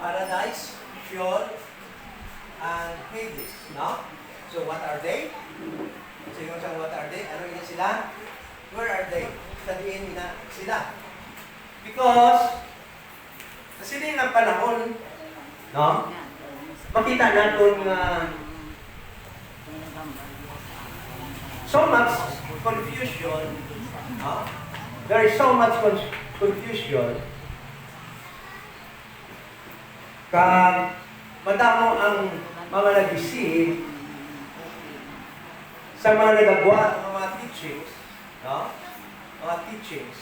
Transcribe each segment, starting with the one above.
Paradise, Sheol, and Hades. No? So what are they? Sige mo what are they? Ano yun sila? Where are they? Sabihin na sila. Because, sa sining ng panahon, no? Makita natin so much confusion. No? There is so much confusion. Madamo ang mga nag-isip sa mga nagagawa ng mga teachings, no? Mga teachings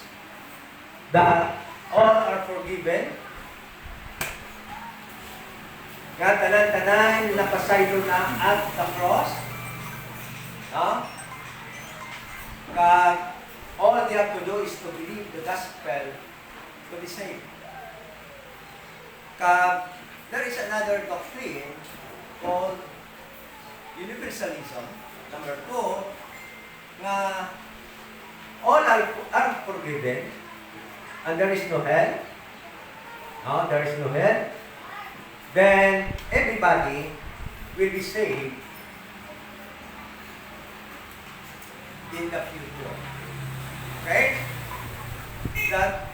that all are forgiven. Nga tanan-tanan napasaylo na at the cross. No? All they have to do is to believe the gospel to be saved. There is another doctrine called universalism. Number 2, nga all are forgiven and there is no hell. No, there is no hell. Then everybody will be saved in the future. Okay? That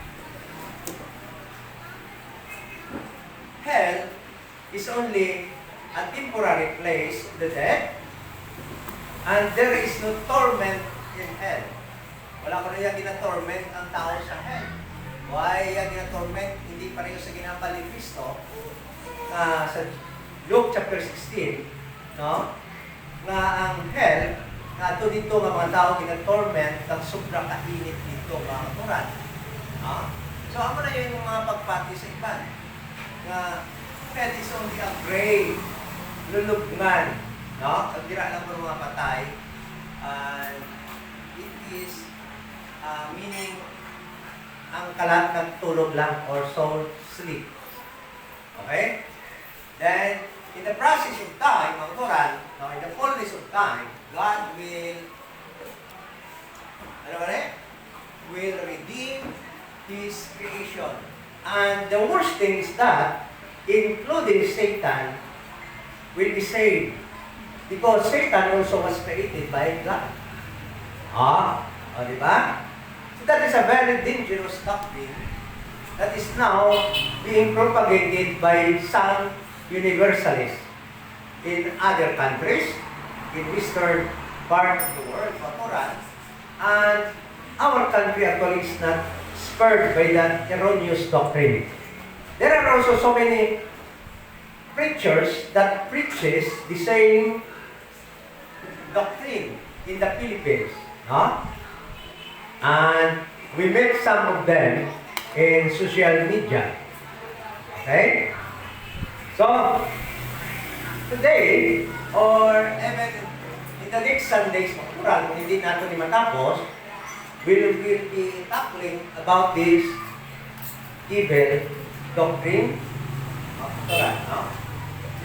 hell is only a temporary place of the dead, and there is no torment in hell. Wala ko na yung gina-torment ang tao sa hell. Why yung gina-torment? Hindi pareho sa ginambal ni Cristo sa Luke chapter 16, no? Nga ang hell, nga ito dito mga tao gina-torment ng sobrang kainit dito mga Quran. No? So ako na yung mga pagpati sa iban. Nga hell is only a grave, lulubngan. No? Pagdira lang ng mga patay, and it is meaning ang kalat ng tulog lang or soul sleep. Okay? Then, in the process of time, ang Quran, no, in the fullness of time, God will, will redeem His creation. And the worst thing is that, including Satan, will be saved. Because Satan also was created by God. Diba? So that is a very dangerous doctrine that is now being propagated by some universalists in other countries, in western part of the world, Quran, and our country actually is not spurred by that erroneous doctrine. There are also so many preachers that preaches the same doctrine in the Philippines, no? And we met some of them in social media. Okay? So, today, or even in the next Sundays, kung hindi natin ni matapos, we will be tackling about this evil doctrine of Quran. No?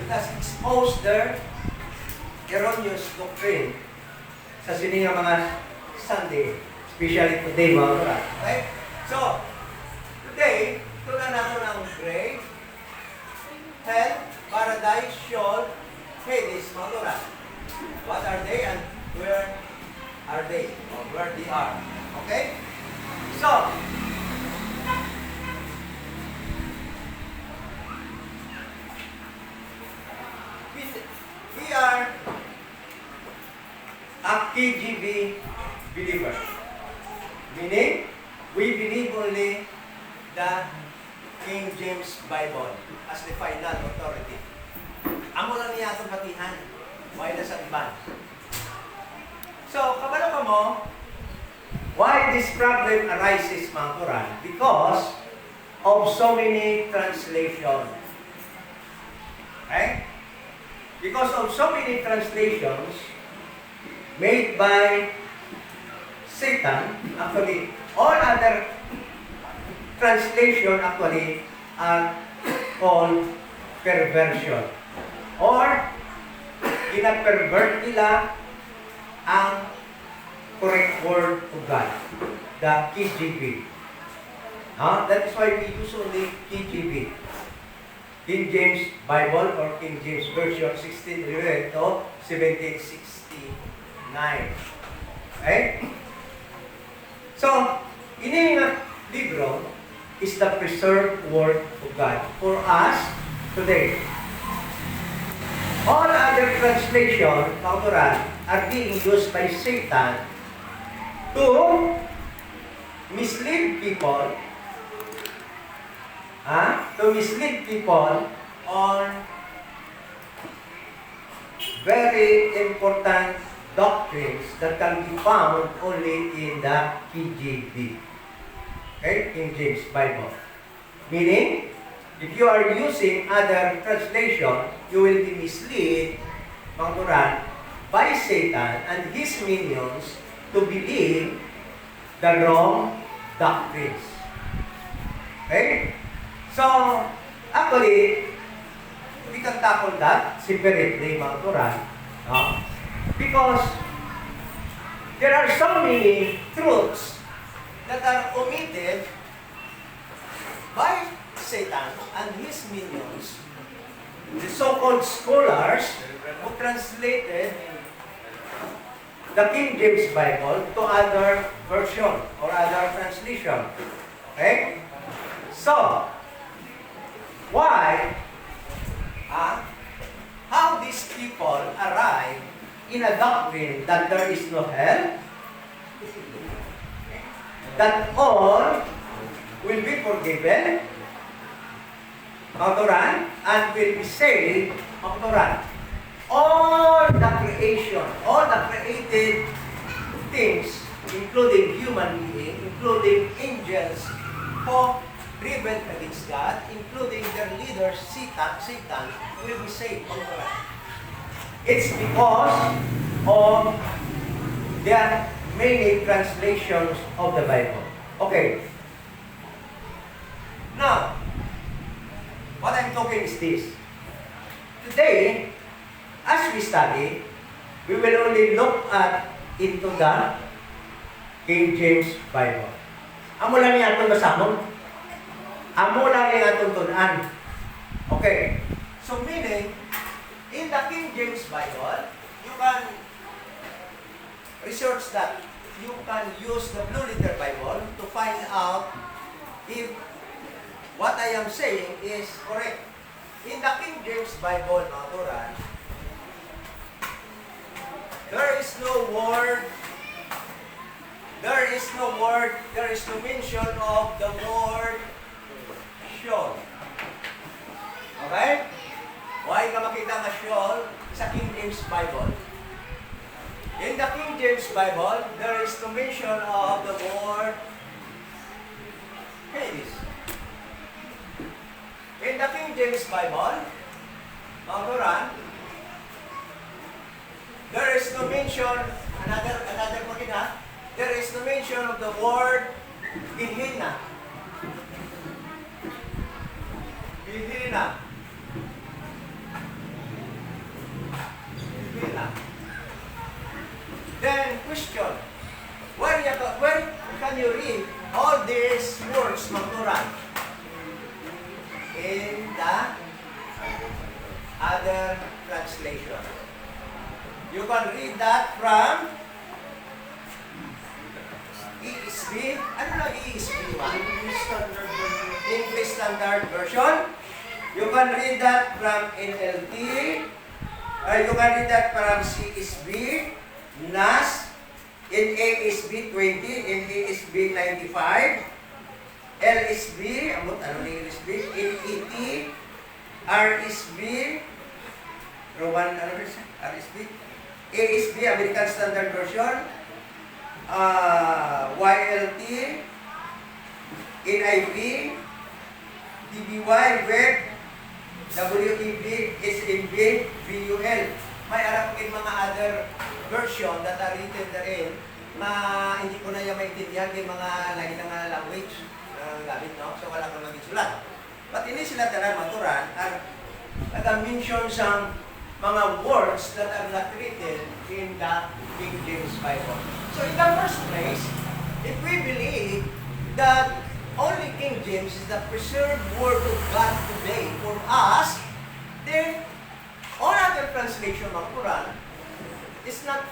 It has exposed their erroneous doctrine sa sininga mga Sunday, especially today mga Quran. Okay? So, today, tunan natin ang grave, hell, paradise, Sheol, Hades, mga Quran. What are they and where are they? Or where they are. Okay? So, we are a KGB believer. Meaning, we believe only the King James Bible as the final authority. Amo lang niya itong batihan. Why na sa iba? So, kabalo ka mo, why this problem arises, mga Quran? Because of so many translations. Okay? Because of so many translations made by Satan, actually, all other translation actually are called perversion. Or, gina-pervert nila ang correct word of God, the KJV. That is why we use only KJV. King James Bible or King James Version 1611 to 1769. Okay? So, ini nga libro is the preserved word of God for us today. All other translation, Quran, are being used by Satan to mislead people, on very important doctrines that can be found only in the KJV. Okay? King James Bible. Meaning, if you are using other translation, you will be misled, mga Quran, by Satan and his minions to believe the wrong doctrines. Okay? So, actually, we can tackle that separately, mga Quran, no? Because there are so many truths that are omitted by Satan and his minions, the so-called scholars who translated the King James Bible to other version or other translation. Okay? So, why? How these people arrive in a doctrine that there is no hell, that all will be forgiven, Quran, and will be saved, Quran. All the creation, all the created things, including human beings, including angels, who rebelled against God, including their leader, Satan, will be saved, Quran. It's because of their many translations of the Bible. Okay. Now, what I'm talking is this. Today, as we study, we will only look into the King James Bible. Amo lang yung atong basamon. Amo lang yung atong tunan. Okay. So meaning, in the King James Bible, you can research that. You can use the Blue Letter Bible to find out if what I am saying is correct. In the King James Bible, Quran, there is no mention of the word Sheol. Okay? Why ka makita nga Sheol sa King James Bible? In the King James Bible, there is no mention of the word Hades. In the King James Bible, Quran, there is no mention, another pagina, there is no mention of the word Gehenna. Gehenna. Gehenna. Then, question, where can you read all these words from Quran? In the other translation. You can read that from ESV. Ano na ESV ba? English Standard Version. You can read that from NLT. You can read that from CSB, NAS, NASB 20, NASB 95, LSB, ano na LSB, NET, RSB, Roman, RSB, ASB, American Standard Version, YLT, NIV, DBY, Web, WEB, SMB, VUL. May arap din mga other version that are written therein na hindi ko na yung maintindihan yung mga lagi na language na gamit, no? So wala kang maging sulat. But hindi sila talaga maturan at nag-mention sa mga words that are not written in the King James Bible. So in the first place, if we believe that only King James is the preserved word of God today for us, translation ng Quran is not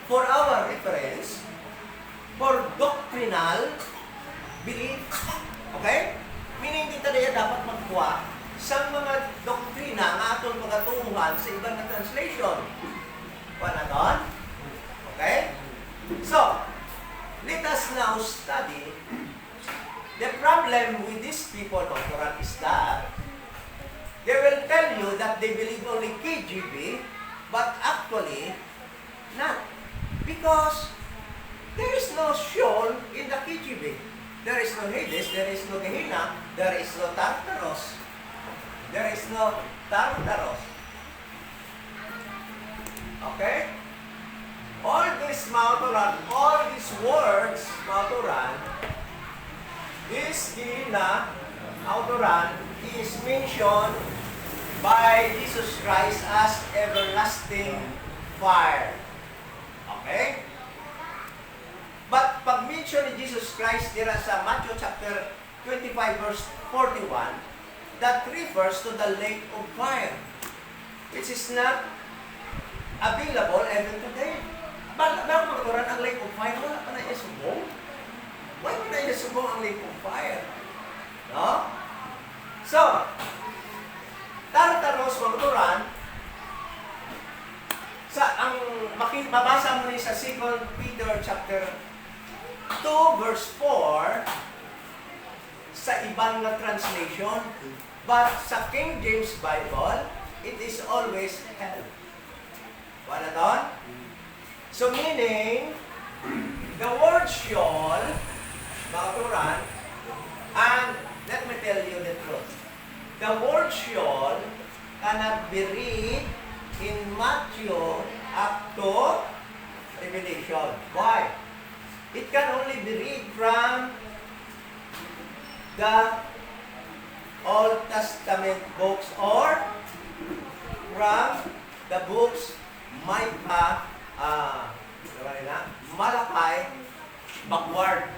for our reference, for doctrinal belief. Okay? Meaning, di tayo dapat magkuha sa mga doktrina nga atong pagatuhan sa ibang na translation. Wala doon? Okay? So, let us now study. The problem with these people of Quran is that they will tell you that they believe only KJV, but actually not. Because there is no Sheol in the KJV. There is no Hades, there is no Gehenna, there is no Tartarus. There is no Tartarus. Okay? All these Mauturan, all these words, Mauturan, this Gehenna, Mauturan, is mentioned by Jesus Christ as everlasting fire. Okay? But pag mention ni Jesus Christ dira sa Matthew chapter 25 verse 41, that refers to the lake of fire, which is not available even today. Bakit magturan ang lake of fire? Wala pa na isubong. Why pa na isubong ang lake of fire? No? So, Tartarus magturan, ang mabasa mo ni sa 2 Peter chapter 2 verse 4 sa ibang na translation, but sa King James Bible, it is always hell. Wala doon? So meaning, the word Sheol, makaturan, and let me tell you the truth. The word Sheol cannot be read in Matthew up to Revelation. Why? It can only be read from the Old Testament books or from the books Micah, Malachi, backward.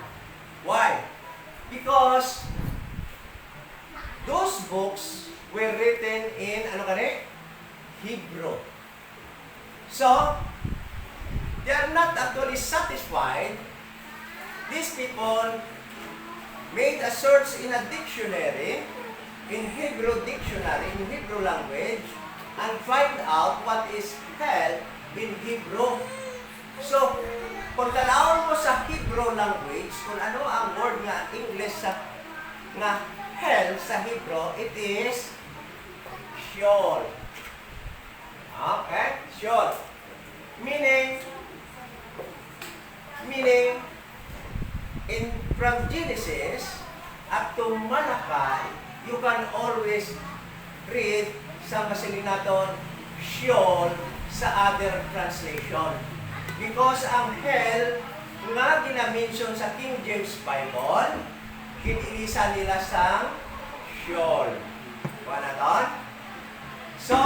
Why? Because those books were written in, Hebrew. So, they are not actually satisfied. These people made a search in a dictionary, in Hebrew dictionary, in Hebrew language, and find out what is hell in Hebrew. So, kung talawin mo sa Hebrew language, kung ano ang word nga English nga hell sa Hebrew, it is Sheol. Okay? Sheol. Meaning, from Genesis up to Malachi, you can always read sa masilinaton Sheol sa other translation. Because ang hell nga ginamention sa King James Bible, kinilisa nila sa Sheol. Panaton? So,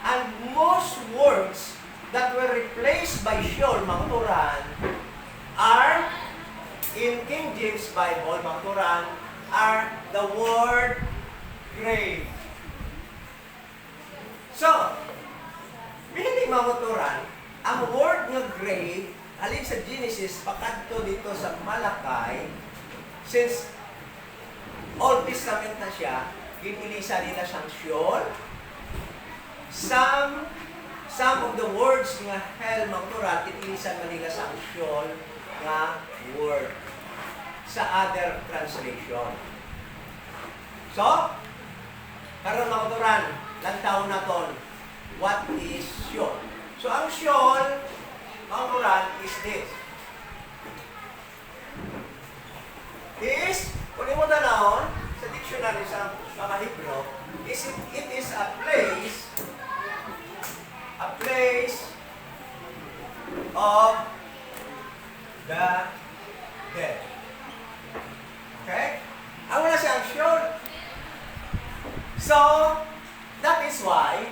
and most words that were replaced by Sheol, mga Quran, are in King James Bible, mga Quran, are the word grave. So, hindi mga Quran, ang word nga grave, alin sa Genesis, pakadto dito sa Malachi, since Old Testament na siya, kinilisa nila siyang Sheol. Some of the words nga hell, mga Quran, kinilisa nila siyang Sheol nga word sa other translation. So, karon mga Quran, lantaw na ton, what is Sheol? So, ang Sheol, mga Quran, is this. Kung mo tanawon, sa dictionary sa mga Hebrew, it is a place of the dead. Okay? Ang wala siyang Sheol. So, that is why,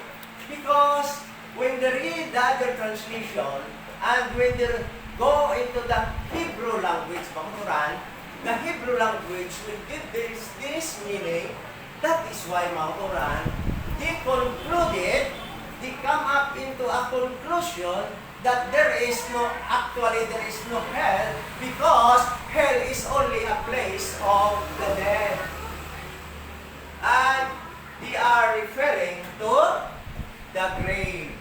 because when they read the other translation, and when they go into the Hebrew language, mga Quran, the Hebrew language will give this meaning. That is why, mga Quran, they concluded they come up into a conclusion that there is no hell, because hell is only a place of the dead. And they are referring to the grave.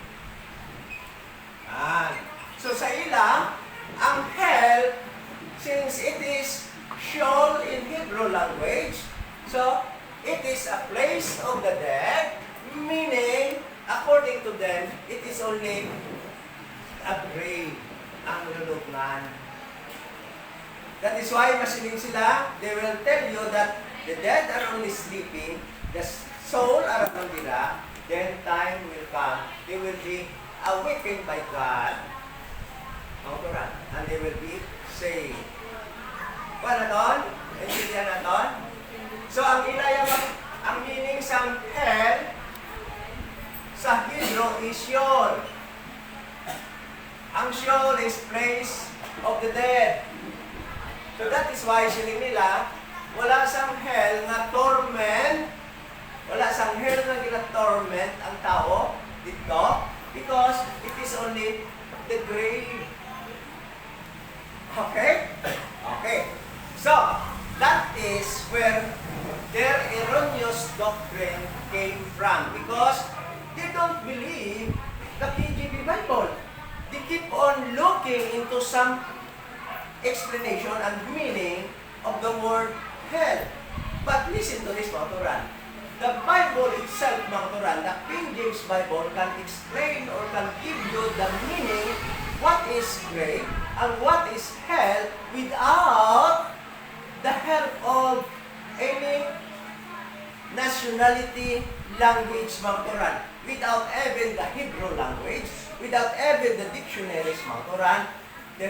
So sa ila, ang hell, since it is Sheol in Hebrew language, so it is a place of the dead, meaning, according to them, it is only a grave, ang lulubngan. That is why masiling sila, they will tell you that the dead are only sleeping, the soul are nandira, then time will come, they will be awakened by God, and they will be saved. Paano naton? Intindihan naton? So, ang meaning sa hell, sa Hebrew is Sheol. Ang Sheol is place of the dead. So that is why siling nila, wala sang hell na torment, wala sang hell na gina-torment ang tao dito, because it is only the grave. Okay? Okay. So, that is where their erroneous doctrine came from, because they don't believe the KJV Bible. They keep on looking into some explanation and meaning of the word hell. But listen to this, mga turan. The Bible itself, mga turan, the King James Bible can explain or can give you the meaning, what is grave and what is hell, without the help of any nationality, language, mga turan. Without even the Hebrew language, without even the dictionaries, mga turan, the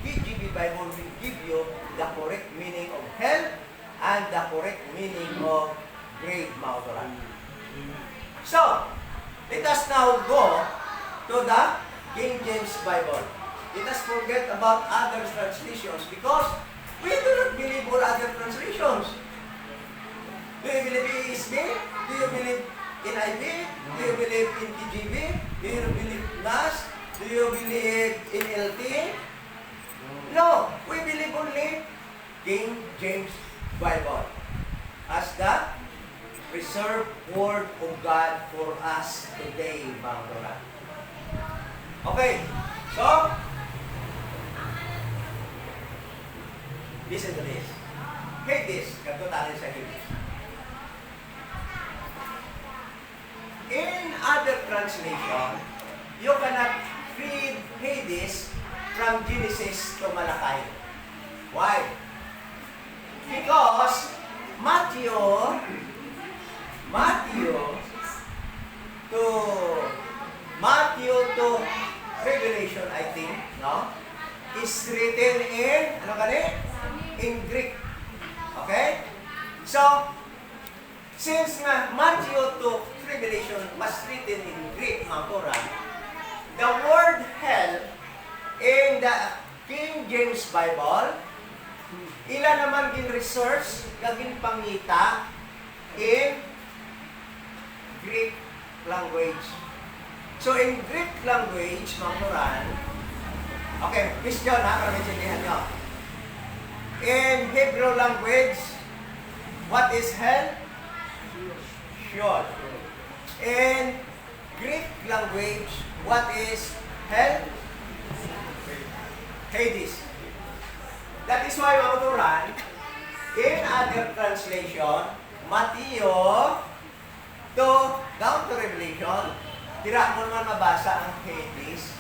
KJV Bible will give you the correct meaning of hell and the correct meaning of grave, mga turan. So, let us now go to the King James Bible. Let us forget about other translations, because we do not believe all other translations. Do you believe in ESV? Do you believe in NIV? Do you believe in KJV? Do you believe in NAS? Do you believe in LT? No, we believe only King James Bible as the preserved word of God for us today, mga turan. Okay, so listen to this. Hades, katunaran sa Hades. In other translation, you cannot read Hades from Genesis to Malachi. Why? Because Matthew to Revelation, I think, no? Is written in, in Greek. Okay? So, since Matthew to Revelation was written in Greek, mga Quran, the word hell in the King James Bible, ila naman gin-research, gagin pangita in Greek language. So, in Greek language, mga Quran, okay, question ha, para maintindihan nyo. In Hebrew language, what is hell? Sheol. In Greek language, what is hell? Hades. That is why, mga turan, in other translation, Matthew to down to Revelation, tira mo naman mabasa ang Hades.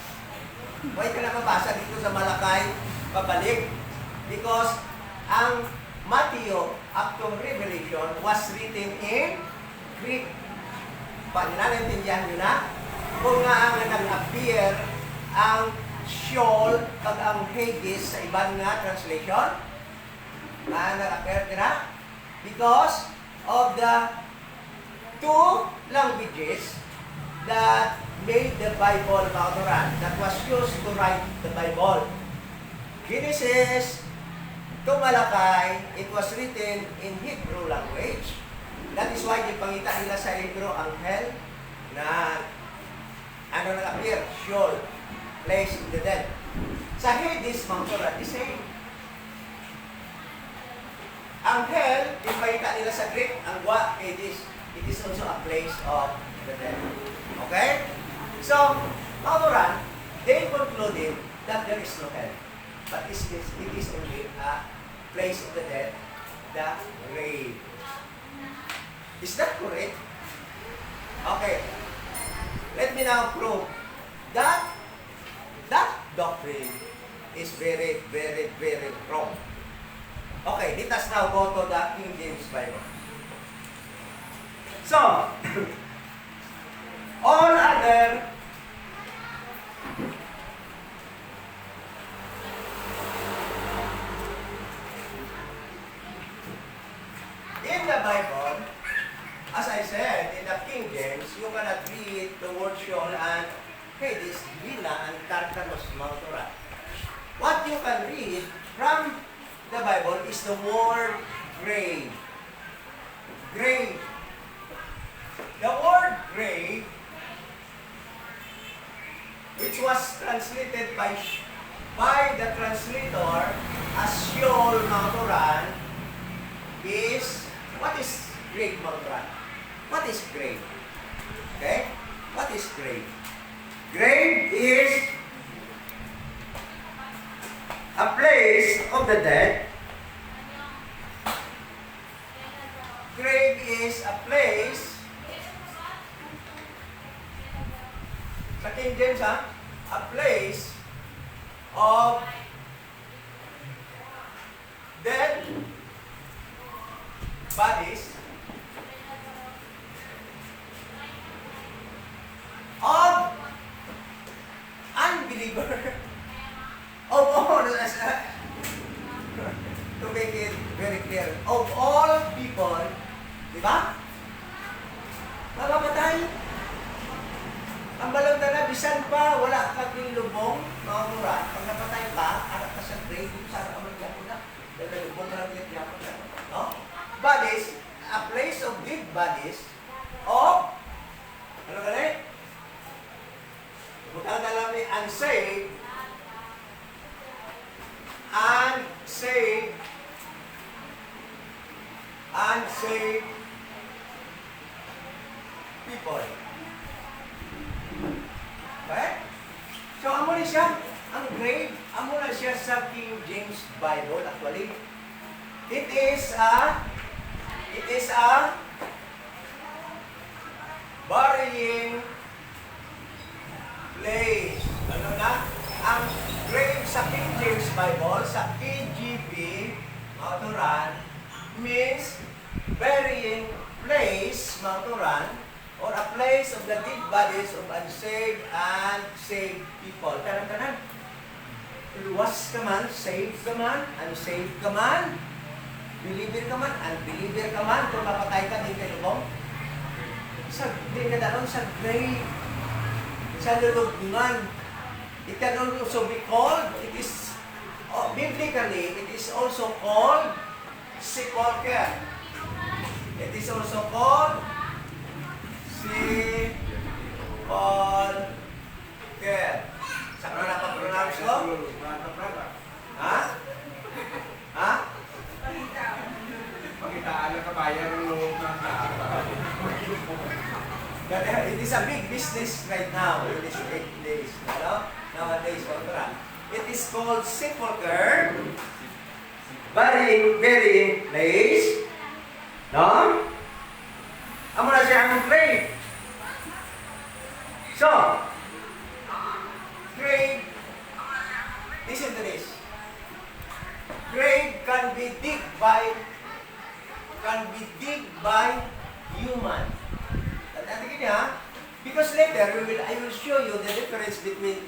Why ka na mabasa dito sa Malakay, pabalik? Because ang Matthew up to Revelation was written in Greek. Naintindihan nyo na? Kung nga ang nag-appear ang Sheol pag ang Hades sa ibang nga translation, nag-appear na? Because of the two languages that made the Bible, mga Quran, that was used to write the Bible. Genesis to Malachi, it was written in Hebrew language. That is why ipangita nila sa Hebrew ang hell na Ano nag-appear? Sheol, place of the dead. Sa Hades, mga Torah, the same. Ang hell, yung makita nila sa Greek, ang Hades, it is also a place of the dead. Okay? So, mga Torah, they concluded that there is no hell. But it is only a place of the dead, the grave. Is that correct? Okay. Let me now prove that doctrine is very, very, very wrong. Okay, let us now go to the King James Bible. So, all other in the Bible, as I said, in the King James, you cannot read the word Sheol and Hades, Gehenna, and Tartarus, mga Torah. What you can read from the Bible is the word grave. Grave. The word grave, which was translated by the translator as Sheol, mga Torah, is, what is grave, mga Torah? What is grave? Okay? What is grave? Grave is a place of the dead. Grave is a place, sa King James, a place of dead bodies of unbeliever, of all, to make it very clear, of all people, di ba? Mamamatay. Ang balong na bisan pa, wala ka kinlubong, mga mura. Pag napatay ka, anak ka sa grave, sana ka magyapon na. Dahil lubong na lang magyapon na. No? Bodies, a place of dead bodies, of, ano ka na eh? Butang na lang ni unsaved, unsaved people. Okay? So, amo na siya, ang grave, amo na siya sa King James Bible, actually. It is a burying place. Ano na? Ang grave sa King James Bible, sa KJV, mga Turan, means burying place, mga Turan, or a place of the dead bodies of unsaved and saved people. Tanan-tanan. Luwas ka man, saved ka man, unsaved ka man, believer ka man, unbeliever ka man, kung mapatay ka, di ka lubong. Di ka dalong sa grave, sa lulubngan. It can also be called, it is, biblically, it is also called sepulcher. It is also called sepulcher. Saan na napapronounce ko? Ha? Ha? Pakitaan na kabayan ng loob ng It is a big business right now in these 8 days. Nowadays, it is called sepulcher, burying place. No? Amo na siya ang grave. So, grave, listen to this. Grave can be digged by human. Tandaan niyo ha? Because later, I will show you the difference between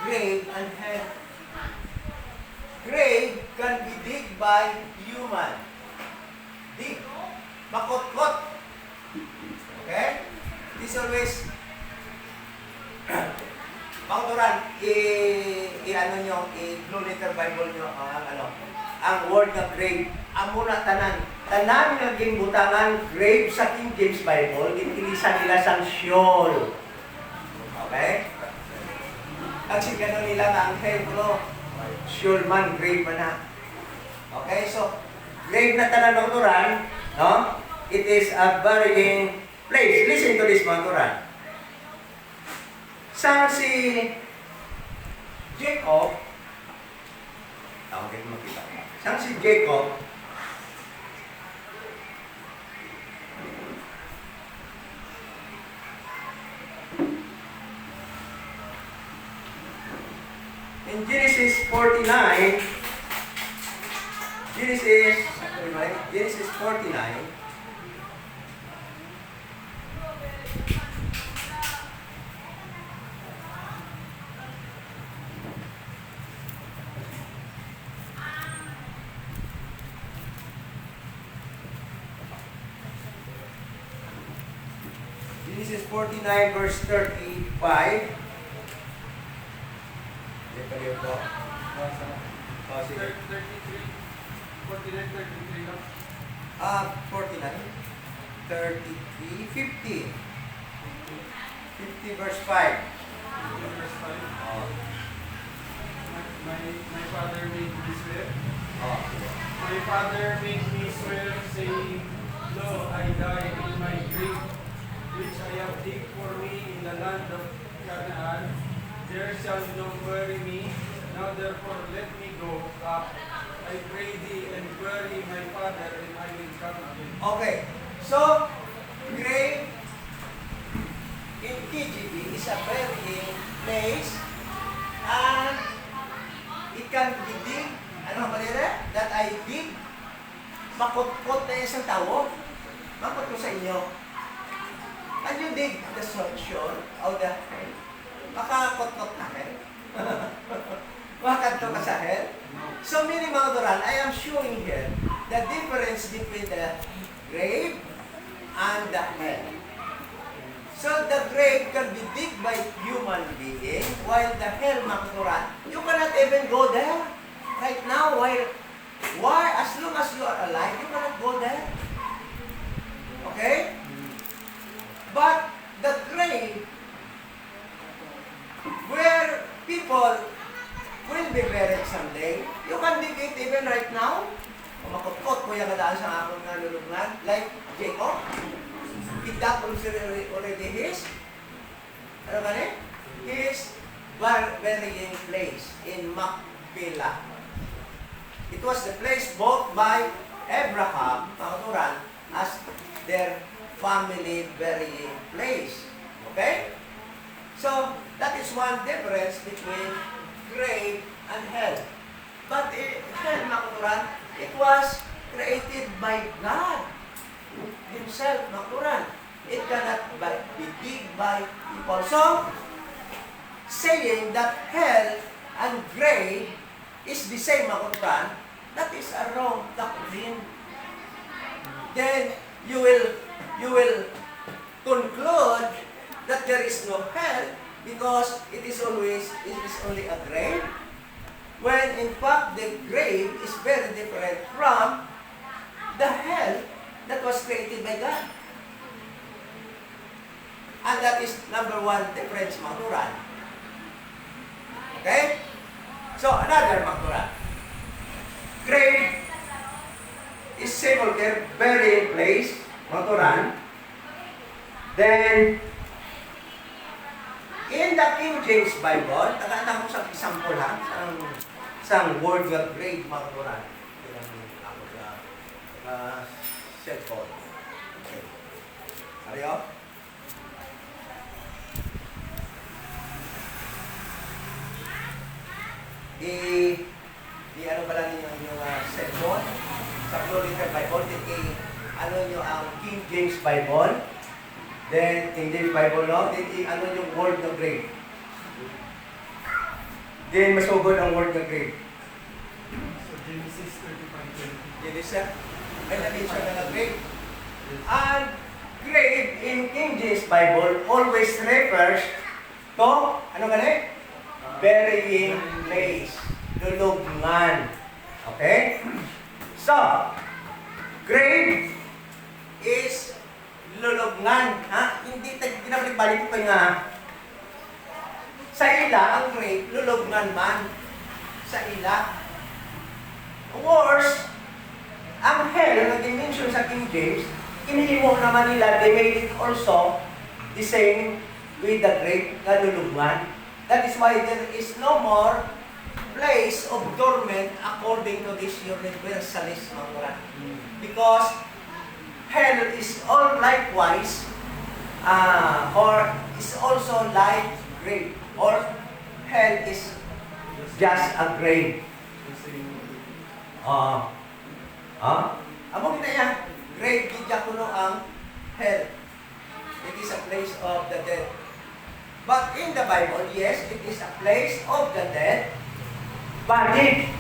grave and hell. Grave can be digged by human. Dig. Makot-kot. Okay? This always, Pangturan, i-ano nyo, i-blue letter Bible nyo, ang word ng grave. Amo na tanan. Tanan nga gimbutangan grave sa King James Bible, inilisan nila sang Sheol. Okay? Kasi gano'n nila na ang hell bro. Sheol man, grave man na. Okay, so grave na tanan ng Quran, no? It is a burying place. Listen to this mga Quran. Sang si Jacob, okay, makita. Sang si Jacob, in Genesis 49, Genesis 49, Genesis 49 verse 35. Hindi pa rin po. Oh, sige. 33, 49, 33 lang. 49, 33, 50. 50 verse 5. Verse 5. Oh. My father made me swear. Oh. My father made me swear, saying, Lo, I die in my grave, which I have digged for me in the land of Canaan. There shall no bury me. Now therefore let me go up, I pray thee, and bury my father, and I will come again. Okay. So, grave in KGB is a burying place and it can be dig. Ano ba nila? That I dig. Makot-kot na isang tao. Makot ko sa inyo. Can you dig the soil of the hell? Makakot-kot na hell? Makakanto ka sa hell? So, meaning mga Quran, I am showing here the difference between the grave and the hell. So, the grave can be digged by human being, while the hell, mga Quran, you cannot even go there. Right now, why? As long as you are alive, you cannot go there. Okay? But the grave, where people will be buried someday, you can dig it even right now. Kumakot-kot ko yung kadaan sa akong nalulungan, like Jacob. If that was already his, ano ka his burying place in Machpelah. It was the place bought by Abraham, Quran, as their family burying place. Okay? So, that is one difference between grave and hell. But hell, Quran, it was created by God Himself, Quran. It cannot be digged by people. So, saying that hell and grave is the same, Quran, that is a wrong doctrine. Then you will conclude that there is no hell because it is only a grave, when in fact the grave is very different from the hell that was created by God. And that is number one difference, mga Quran. Okay? So, another, mga Quran. Grave is sepulchre, burying place, mga Quran. Then, in the King James Bible, tagaan ko sa example ha, sang word nga grave, mga Quran. Ako sa cellphone. Okay. Ariyo? Ano pala ninyo yung cellphone? Sa Blue Letter Bible, ano nyo ang King James Bible, then King James Bible, no? Then ano yung word ng grave. Then masugod ang word ng grave. So Genesis 35:20. Genesis, may natin siya na grave. And grave in King James Bible always refers to, ano gani? Burying place. Lulubngan. Okay? So, grave is lulubngan. Ha? Hindi, ginabalik-balik ko nga Sa ila, ang grave, lulubngan man. Sa ila. Worse, ang hell na dimension sa King James, inihimo naman nila, they made it also the same with the grave na lulubngan. That is why there is no more place of torment according to this universalist mga. Because hell is all likewise or is also like grave, or hell is just a grave. Amo kita yan, grave gidya kuno ang hell. It is a place of the dead. But in the Bible, yes, it is a place of the dead, body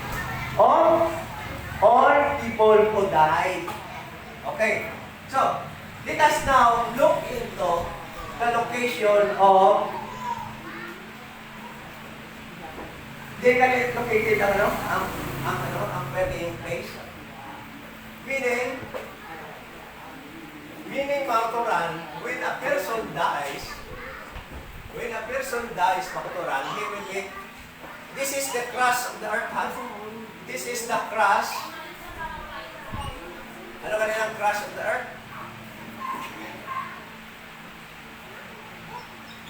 of all people who died. Okay, so let us now look into the location of located ang burying place. Meaning Mauturan, when a person dies, Mauturan, he will be, this is the crust of the earth, this is the crust. Ano ba ang crust of the earth?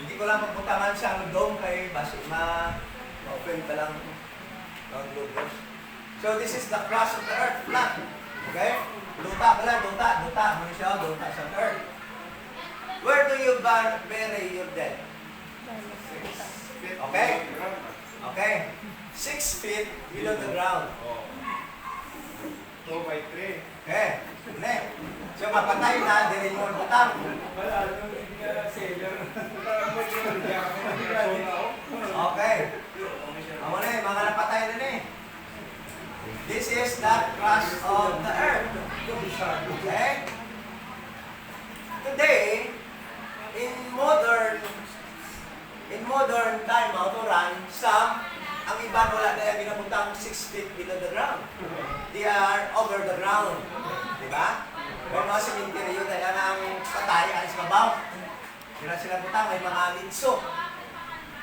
Hindi ko lang magpuntahan sa dome kay basi ma-open pa lang ng logos. So this is the crust of the earth, flat. Okay? Duta pala, duta. Ano siya? Duta sa earth. Where do you bury your dead? 6 feet. Okay? Okay. 6 feet below the ground. 2 by 3. Okay. Next. So mapatay na, di rin mo butang. Wala, hindi nga sailor. Okay. Amo na mga napatay na ni. This is the crust of the earth. Okay? Today, in modern time, Mauturan, ang iba wala na yung binabuntang 6 feet below the ground. They are over the ground. Diba? May mga simenteryo na yan ang patay, alis mabaw. Kaya sila butang, may mga litso.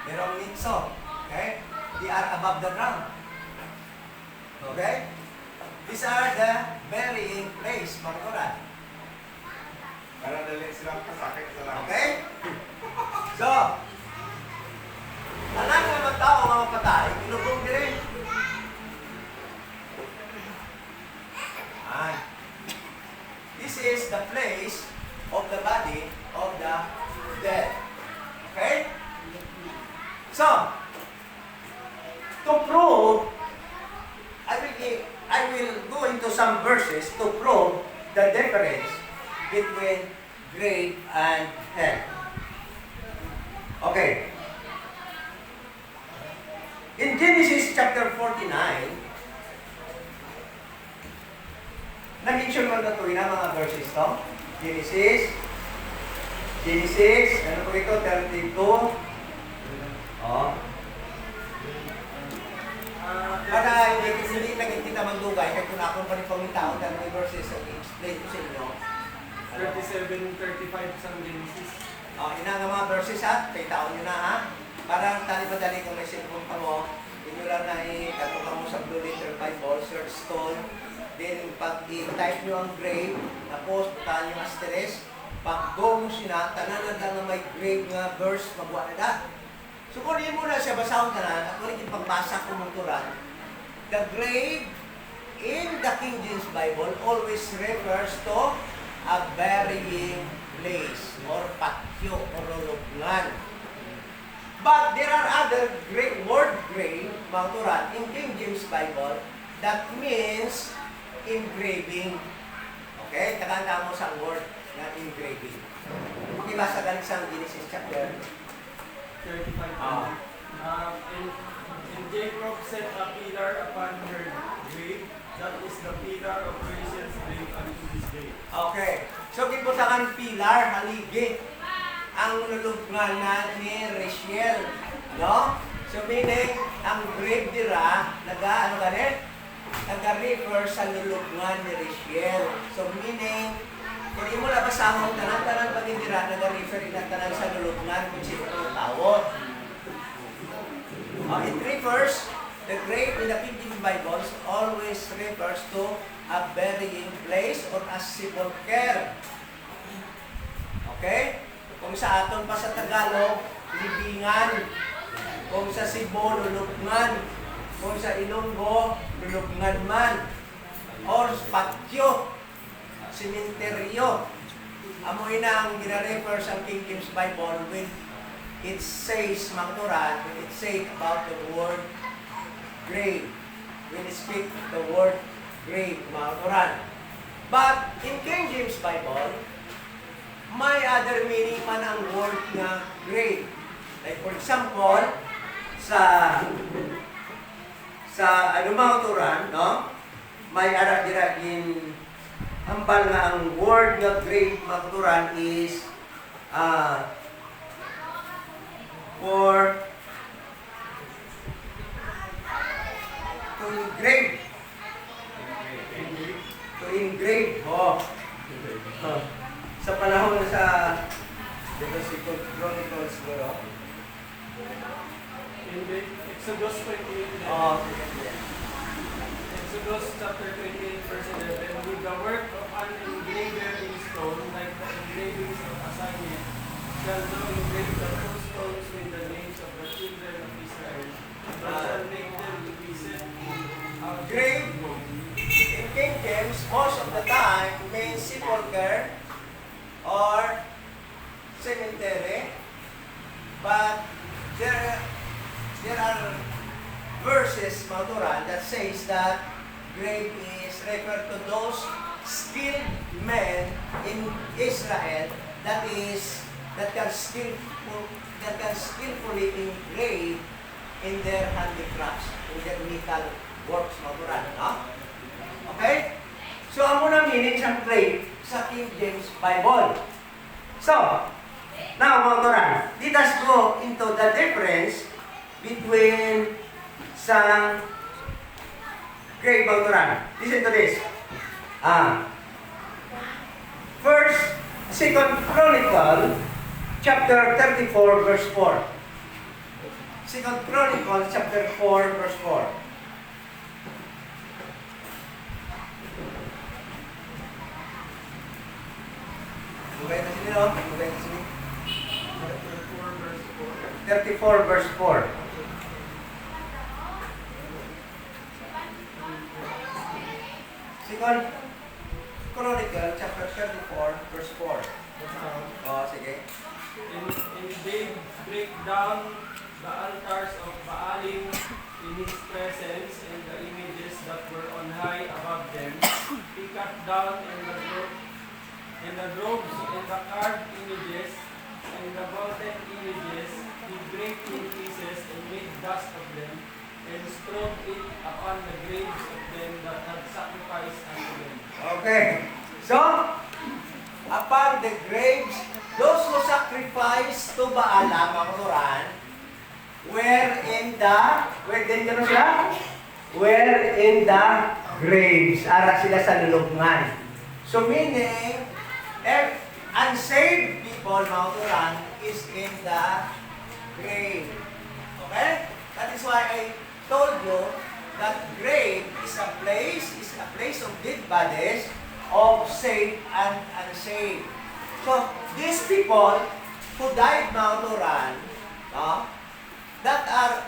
Merong litso. Okay? They are above the ground. Okay? These are the burying place, Mauturan. Para dali silang pasakit sa langit. Okay? So, tanan naman tao mga patay, inubong din. This is the place of the body of the dead. Okay? So, to prove, I will go into some verses to prove the difference between grave and hell. Okay. In Genesis chapter 49, na-mention mo na ito mga verses to. Genesis, ano po ito? 32. Para hindi naging kita magdugay, kaya kung akong panipong tao, dahil may verses ang explain ko sa inyo. 37-35 sa Genesis. Ina nga mga verses ha, kay taon nyo na ha. Parang tali-padali kung may cellphone pa mo, inyo lang na ikatuka mo sa Blue Letter Bible, search stone, then pag i-type nyo ang grave, tapos puntahan yung asterisk, pag go mo siya, tanan na nga may grave nga verse, magwa na da. So kung mo na siya basahon tanan, at kung yung pagbasa kumuturan, the grave in the King James Bible always refers to a burying place or patio or lulubngan. But there are other word grave, Mauturan, in King James Bible that means engraving. Okay? Takanda mo sa word na engraving. Makibasa galing sa Genesis chapter 35. And Jacob set a pillar upon her grave. That is the pillar of Rachel's grave unto this day. Okay. So, kiputakan pilar, haligi, ang lulubngan na ni Rachel. No? So, meaning, ang grave dira, nag-refer sa lulubngan ni Rachel. So, meaning, kung di mo labasahon, tanan-tanan pag dira, nag-refer na tanan sa lulubngan kung sino ang tawag. It refers, the grave in the King James Bibles always refers to a burying place or a sepulchre. Okay? Kung sa aton pa sa Tagalog, libingan. Kung sa Cebu, lulubngan. Kung sa Ilonggo, lulubngan man. Or patio, simenteryo. Amoy na ang gina-refer sa King James Bible when it says, Magturan, when it says about the word grave. When it speaks the word grave, Magturan. But in King James Bible, may other meaning man ang word nga grave. Like for example, sa Magturan, no? May ara dira in hambal nga ang word nga grave Magturan is for to engrave. To engrave. Sa panahon sa Second Chronicles siguro. In the Exodus 28, Exodus chapter 28, verse 11, with the work of an engraver in stone, like the engravings of assignment, shall thou engrave the two stones with the names of the children of Israel. Thou shalt make them to be set in a Grave in King James most of the time means sepulchre or cemetery, but there are verses Magturan that says that grave is referred to those skilled men in Israel that can skillfully engrave in their handicrafts, in their metal works Magturan, no? Okay? So, ang muna meaning sa grave sa King James Bible. So, now Magturan, let us go into the difference between sa grave Magturan. Listen to this. First, Second Chronicle, chapter 34, verse 4. Second Chronicle, chapter 4, verse 4. Bugay na sila, no? Bugay na sila. 34, verse 4. Second Chronicle, chapter 34, verse 4. Sige. And they break down the altars of Baalim in his presence, and the images that were on high above them. He cut down and the groves, and the carved images, and the golden images. He brake in pieces and made dust of them, and strewed it upon the graves of them that had sacrificed unto them. Okay. So, upon the graves, those who sacrificed to Baal, Magturan, were in the graves. Ara sila sa lulubngan. So meaning, unsaved people, Magturan, is in the grave. Okay? That is why I told you that grave is a place of dead bodies, of saved and unsaved. So, these people who died, Magturan, that are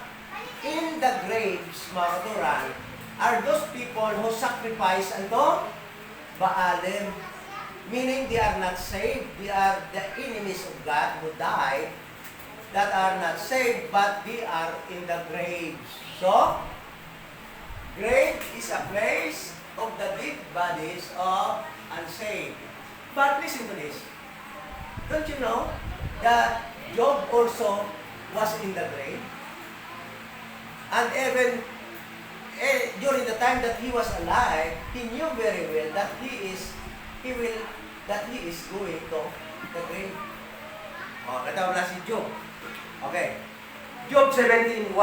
in the graves, Magturan, are those people who sacrifice unto Baalim. Meaning they are not saved. They are the enemies of God who died, that are not saved, but they are in the graves. So, grave is a place of the dead bodies of unsaved. But listen to this. Don't you know that Job also was in the grave? And even during the time that he was alive, he knew very well that he is going to the grave. Katawag na si Job. Okay. Job 17:1.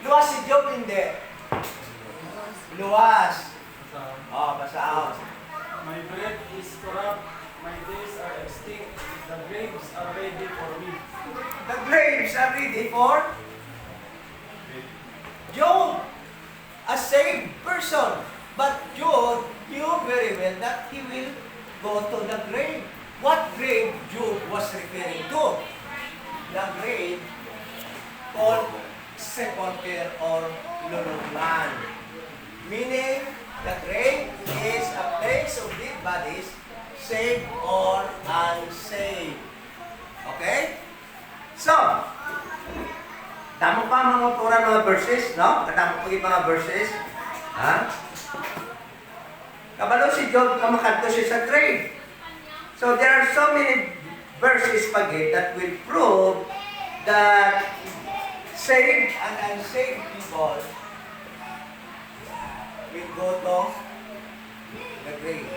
Luwas si Job, hindi. Luwas. Basa. My breath is corrupt, my days are extinct, the graves are ready for me. The graves are ready for Job, a saved person. But Job knew very well that he will go to the grave. What grave Job was referring to? The grave called sepulchre or lulungan. Meaning, the grave is a place of dead bodies, saved or unsaved. Okay? So, damo pa mga autora mga verses, no? Kadamo pa yung mga verses. Ha? Kabalo si Job, kamakanto siya sa grave. So, there are so many verses pagit that will prove that saved and unsaved people will go to the grave.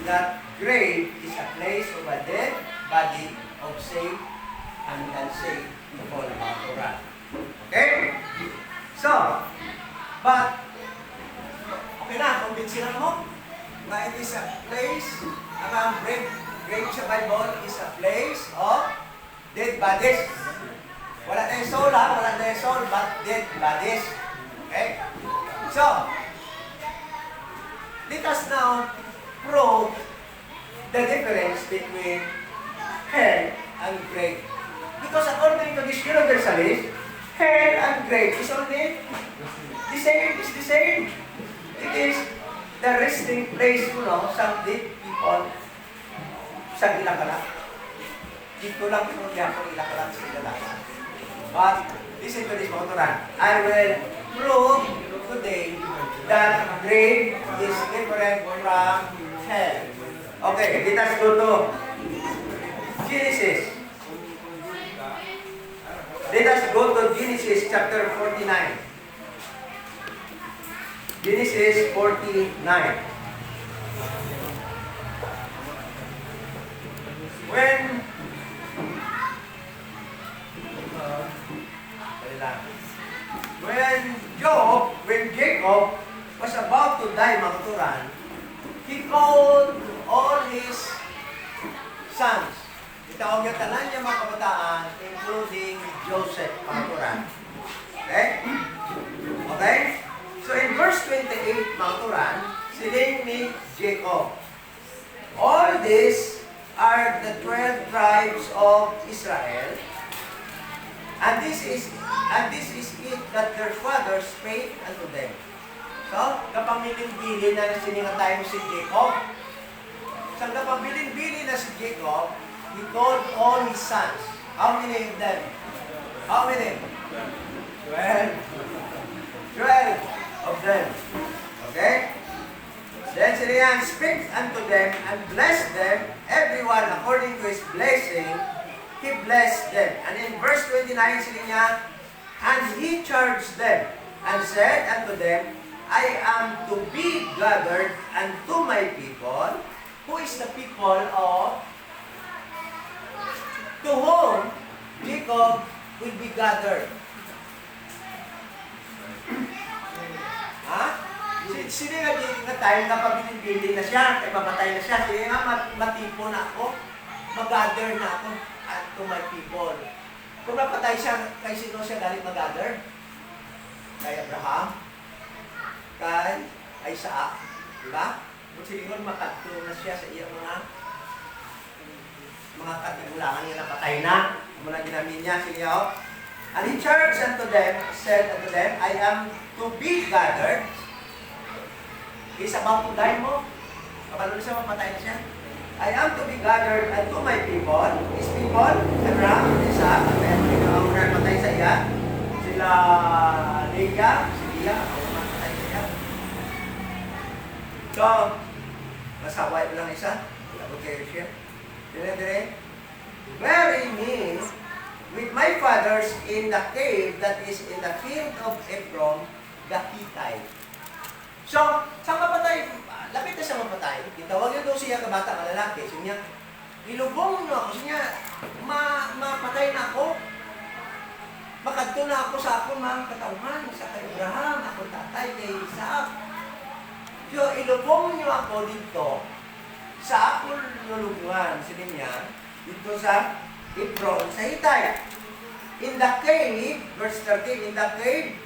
That grave is a place of a dead body of saved and unsaved people, mga Torah. Okay? So, but, okay na, convince na mo na it is a place, ang grave sa Bible is a place of dead bodies. Wala tayong soul ha, wala tayong soul, but dead bodies. Okay? So, let us now prove the difference between hell and grave. Because according to this universalist, hell and grave is only the same, is the same. It is the resting place, some dead people sa ilakalat. Dito lang po niya kung ilakalat sa ilakalat. But, listen to this, mga Turan. I will prove today that grave is different from hell. Okay, let us go to Genesis. Let us go to Genesis chapter 49. Genesis 49. When Jacob was about to die, mga Turan, he called all his sons. Itawag niya tanan niya mga kabataan, including Joseph, mga Turan. Okay? Okay? So in verse 28, mga Turan, siling ni Jacob. All these are the 12 tribes of Israel, and this is it that their fathers spake unto them. So, kapamilin-bilin na sininga tayo si Jacob. Sa kapamilin-bilin na si Jacob, he called all his sons. How many of them? How many? 12. 12 of them. Okay? Then siniya, speak unto them and bless them, everyone according to his blessing, he blessed them. And in verse 29, siniya, and he charged them and said unto them, I am to be gathered unto my people. Who is the people of? To whom Jacob will be gathered. Ha? Sino nga tayo kapabilin-bilin na siya, kay mamatay na siya, sino nga matipo na ako, mag-gather na ako to my people. Kung napatay siya, kay sino siya galing mag-gather? Kay Abraham, kay Isaac, di ba? Kung sino makatulong na siya sa iyang mga katigulangan niya napatay na, mula ginamin niya, sino? And he charged unto them, said unto them, I am to be gathered. He's about to die mo. Kapag siya, mapatay na siya. I am to be gathered unto my people. His people, Abraham, Isaac, at ang patay sa iya. Sila Leah, si Leah, ang patay sa iya. So, masaway mo lang isa. Tapos kayo siya. Dire-dire. Bury me with my fathers in the cave that is in the field of Ephron, the Hittite. So, sa mapatay, lapit na siya mapatay. Itawag niya daw siya kabata ka lalaki. So niya, ilubong niyo ako. So niya, mapatay na ako. Makadto na ako sa akong mga katauhan. Sa kay Abraham, akong tatay, kay Isaac. So, ilubong niyo ako dito sa akong lulungan. Sino niya? Dito sa Ephron, sa Hittite. In the cave, verse 13, in the cave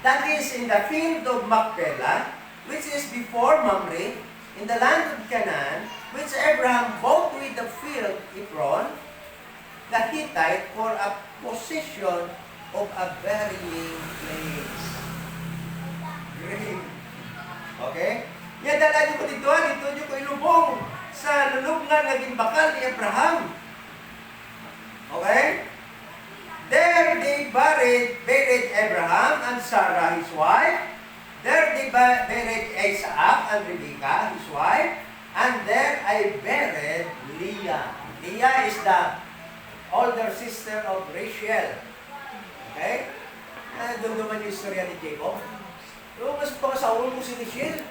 That is in the field of Machpelah, which is before Mamre, in the land of Canaan, which Abraham bought with the field Ephron, the Hittite, for a possession of a burying place. Great. Okay? Yan, dala nyo ko dito, dito nyo ko ilubong sa lulubngan na ginbakal ni Abraham. Okay? There they buried Abraham and Sarah, his wife. There they buried Isaac and Rebekah, his wife. And there I buried Leah. Leah is the older sister of Rachel. Okay? Doon naman yung istorya ni Jacob. Yung mas pangasawa mo si Rachel.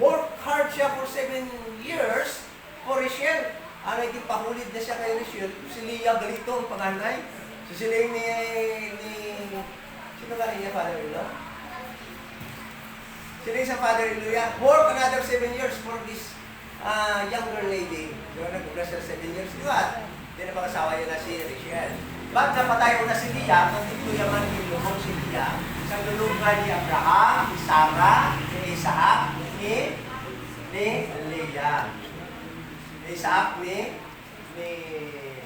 Work hard siya for 7 years for Rachel. Ano, ipahulid na siya kay Rachel. Si Leah galito ang panganay. So sila yung sino ka niya, father-in-law? Sila yung sa father-in-law niya. Work another 7 years for this younger lady. So nag-bless siya 7 years. Di ba? Hindi na pag-asawa yun na si Rachel. Ba't napatay ko na si Leah? Kung dito yaman nilumong si Leah. Sa lulungan ni Abraham, ni Sarah, ni Isaac, ni Leah. Ni Isaac, ni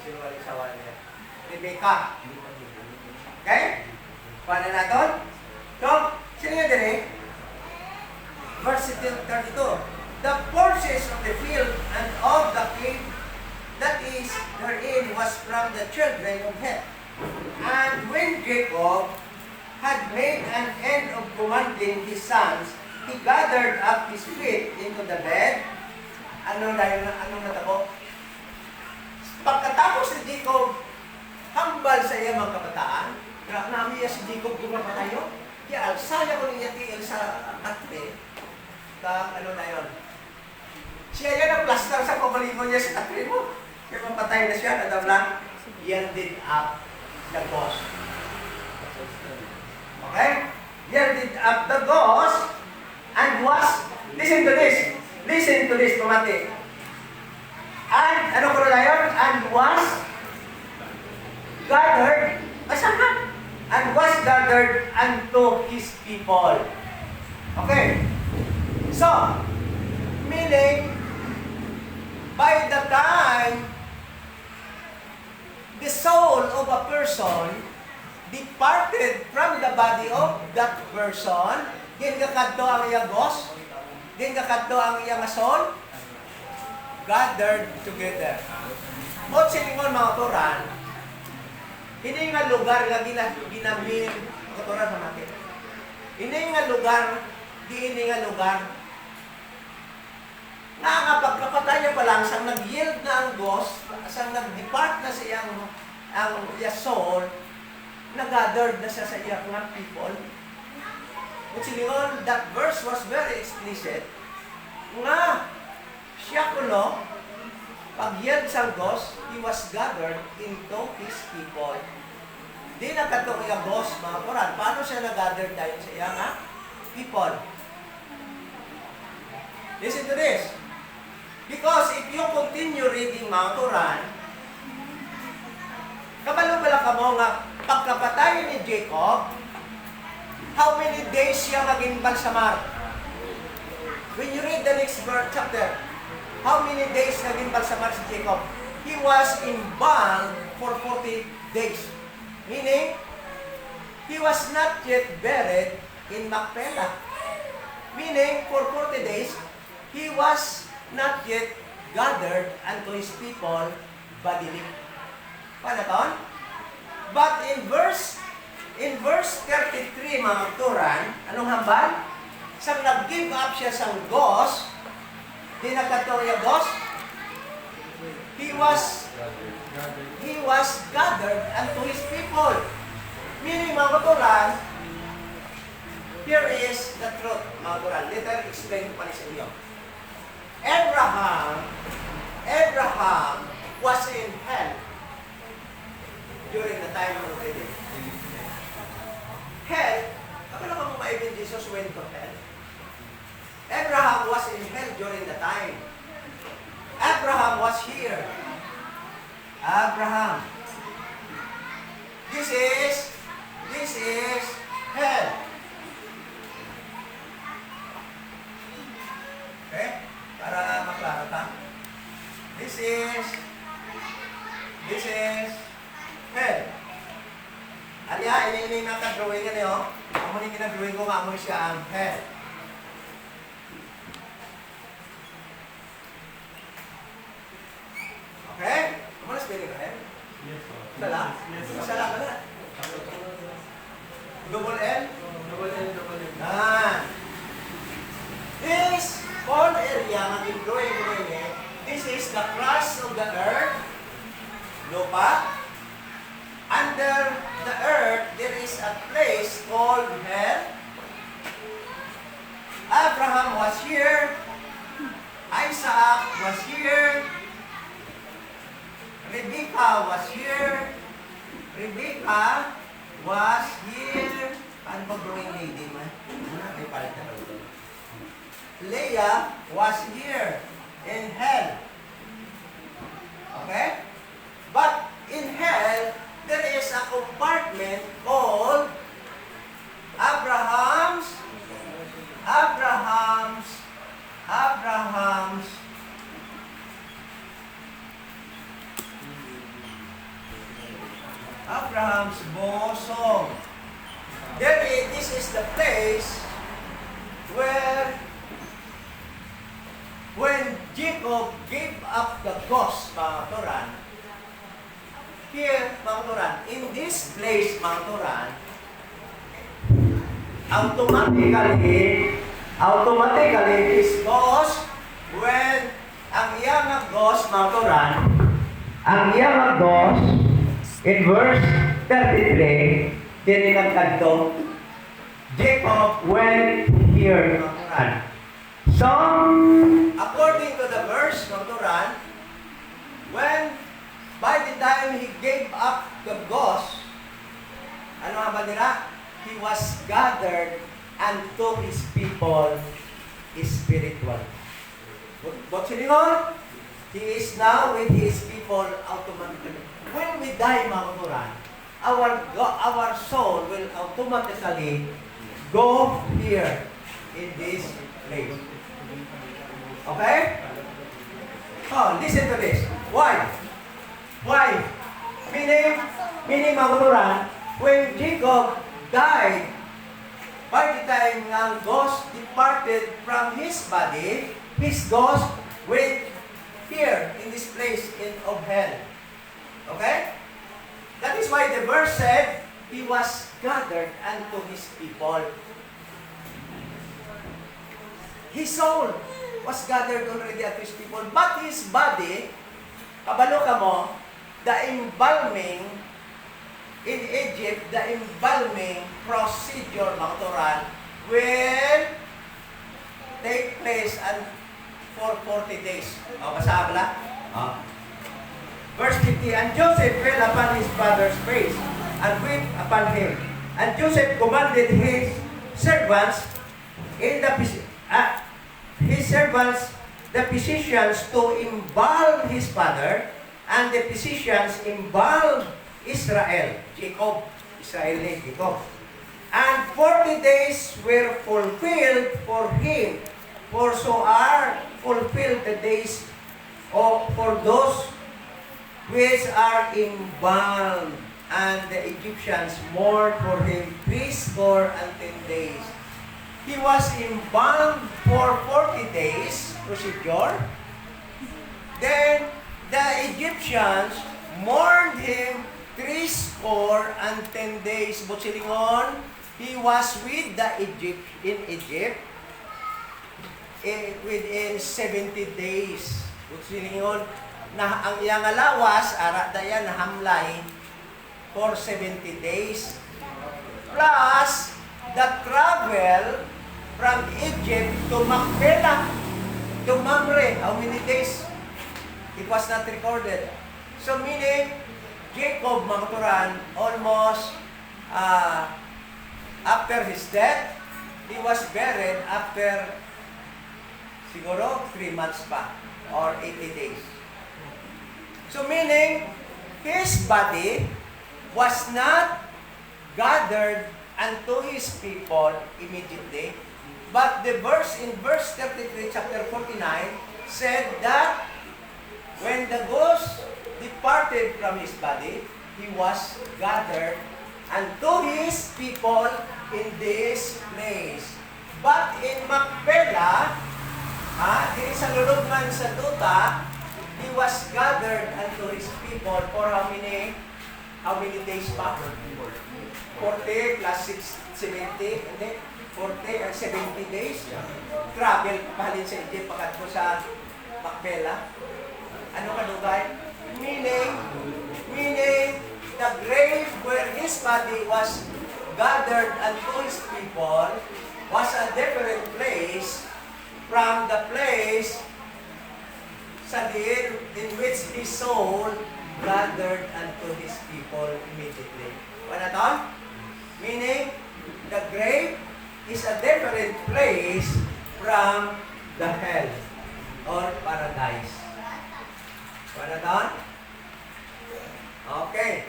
sino ba yung asawa niya? Rebecca. Okay? Paano natin? So, sino nga din eh? Verse 32. The portions of the field and of the cave that is therein was from the children of Heth. And when Jacob had made an end of commanding his sons, he gathered up his feet into the bed. Anong natabo? Pagkatapos ni Jacob, hambal sa iya mga kabataan, namiya si Jacob kumapatayo, kaya saya ko niya tiil sa katre, ano na yun? Siya yan ang plaster sa pabaligo niya sa katre mo. Kaya mapatay na siya, nadablang, yielded up the ghost. Okay? Yielded up the ghost, and was, listen to this, pamati. And, ano ko na yun? And was gathered, and was gathered unto his people. Okay? So, meaning, by the time the soul of a person departed from the body of that person, din kakadto ang iyang ghost, din kakadto ang iyang soul, gathered together. Mot siningon mga turan, hindi nga lugar nga ginamin mga turan sa mati. Hindi nga lugar, hindi nga lugar, nakakapagkapatay pa lang, sang nag-yield na ang ghost, sang nag-depart na sa iyang soul, nag-gathered na siya sa iyang mga people. Kung siningon, that verse was very explicit, nga siya kuno, pag-yield sa ghost, he was gathered into his people. Di na katong iyang ghost, mga Quran. Paano siya nag-gather tayo sa iyang people? Listen to this. Because if you continue reading mga Quran, kabalo-bala ka mo nga, pagkapatay ni Jacob, how many days siya maging balsamar? When you read the next chapter, how many days naging balsamar si Jacob? He was embalmed for 40 days. Meaning, he was not yet buried in Machpelah. Meaning, for 40 days, he was not yet gathered unto his people bodily. Paano ton? But in verse 33, mga turan, anong hambal? Sang nag-give up siya sa ghost, di nagkataon yung ghost, he was gathered unto his people. Meaning, mga turan, here is the truth, mga turan. Let me explain ko pa sa inyo. Abraham was in hell during the time of David. Hell, kapag naman mo ma-even Jesus went to hell. Abraham was in hell during the time. Abraham was here. Abraham. This is This is hell. Okay? Para maklaro ta. This is hell. Aliya, ini na ka-drawing yan eh, oh. Amo ni kinag-drawing ko, amo siya ang hell. Okay? Amo na spelling ka hell? Yes, sir. Sala? Yes, sir. Sala ka na. Double L? Double L, double L. Yan. This whole area na drawing ko eh, this is the crust of the earth, lupa. Under the earth, there is a place called hell. Abraham was here. Isaac was here. Rebecca was here. Rebecca was here. Ano ba growing lady man? May palit na ito. Leah was here in hell. Okay? But in hell, there is a compartment called Abraham's bosom. This is the place where when Jacob gave up the ghost, mga Turan, here, mga Turan, in this place, mga Turan, automatically, this ghost, when ang iyang ghost, mga Turan, in verse 33, dinilang to, Jacob went here, mga Turan. So, according to the verse, mga Turan, by the time he gave up the ghost, ano nga ba nila? He was gathered and took his people spiritual. What's it on? He is now with his people automatically. When we die, mga Turan, our soul will automatically go here in this place. Okay? Oh, listen to this. Why? Meaning mga Turan, when Jacob died, by the time ang ghost departed from his body, his ghost went here in this place of hell. Okay? That is why the verse said, he was gathered unto his people. His soul was gathered already unto his people, but his body, kabalo ka mo, the embalming in Egypt, the embalming procedure, mga Turan, will take place for 40 days. O, basahan ba? Verse 50, and Joseph fell upon his father's face, and wept upon him. And Joseph commanded his servants, the physicians, to embalm his father, and the physicians embalmed Israel, Israel name Jacob. And 40 days were fulfilled for him, for so are fulfilled the days for those which are embalmed. And the Egyptians mourned for him 70 days. He was embalmed for 40 days, procedure. Then the Egyptians mourned him 70 days. But silingon, he was with the in Egypt within 70 days. But silingon, na ang iyang alawas, ara daya nahamlay for 70 days. Plus, the travel from Egypt to Makpela, to Mamre, how many days? It was not recorded. So meaning, Jacob, mga Turan, almost after his death, he was buried after siguro 3 months pa or 80 days. So meaning, his body was not gathered unto his people immediately. But the verse in verse 33, chapter 49, said that when the ghost departed from his body, he was gathered unto his people in this place. But in Macpela, di sa lulubngan sa duta, he was gathered unto his people for how many days pa? 40 plus 70, hindi? 40 and 70 days. Travel pahalin sa Egypt pakat ko sa Macpela. Ano kadugay? Meaning, the grave where his body was gathered unto his people was a different place from the place sa din in which his soul gathered unto his people immediately. Ano to? Meaning, the grave is a different place from the hell or paradise. Ano to? Okay.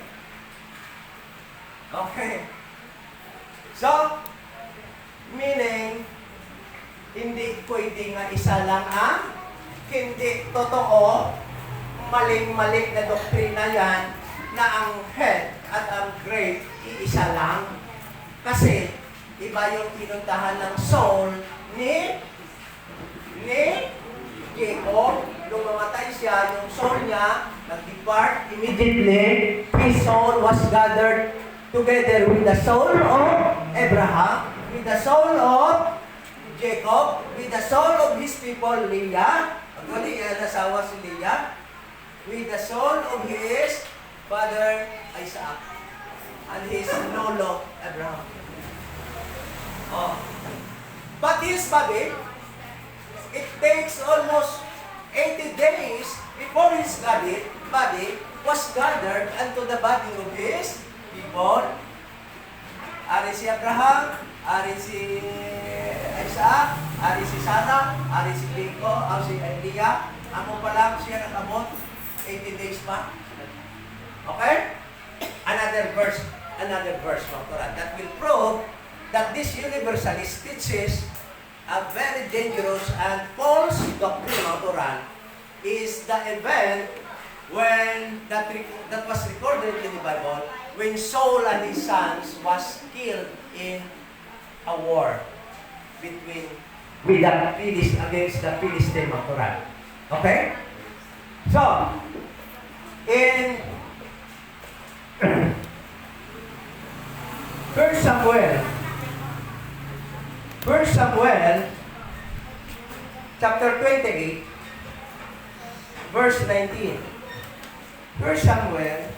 So, meaning, hindi pwede nga isa lang ang hindi totoo, maling-mali na doktrina yan na ang head at ang grave iisa lang. Kasi, iba yung pinuntahan ng soul ni Jacob. Nung mamatay siya, yung soul niya nag-depart immediately. His soul was gathered together with the soul of Abraham, with the soul of Jacob, with the soul of his people, Leah. Actually, nasawa si Leah. With the soul of his father, Isaac, and his lolo, Abraham. But his body, it takes almost 80 days before his body was gathered unto the body of his people. Ari si Abraham, ari si Isaac, ari si Sarah, ari si Jacob, si Leah. Amo pa lang siya nakabot 80 days pa. Okay? Another verse, Doctor, that will prove that this universalist teaches a very dangerous and false doctrine, Doctor, is the event when that was recorded in the Bible when Saul and his sons was killed in a war against the Philistine, Doctor. Okay? So, in 1 Samuel chapter 28 verse 19. 1 Samuel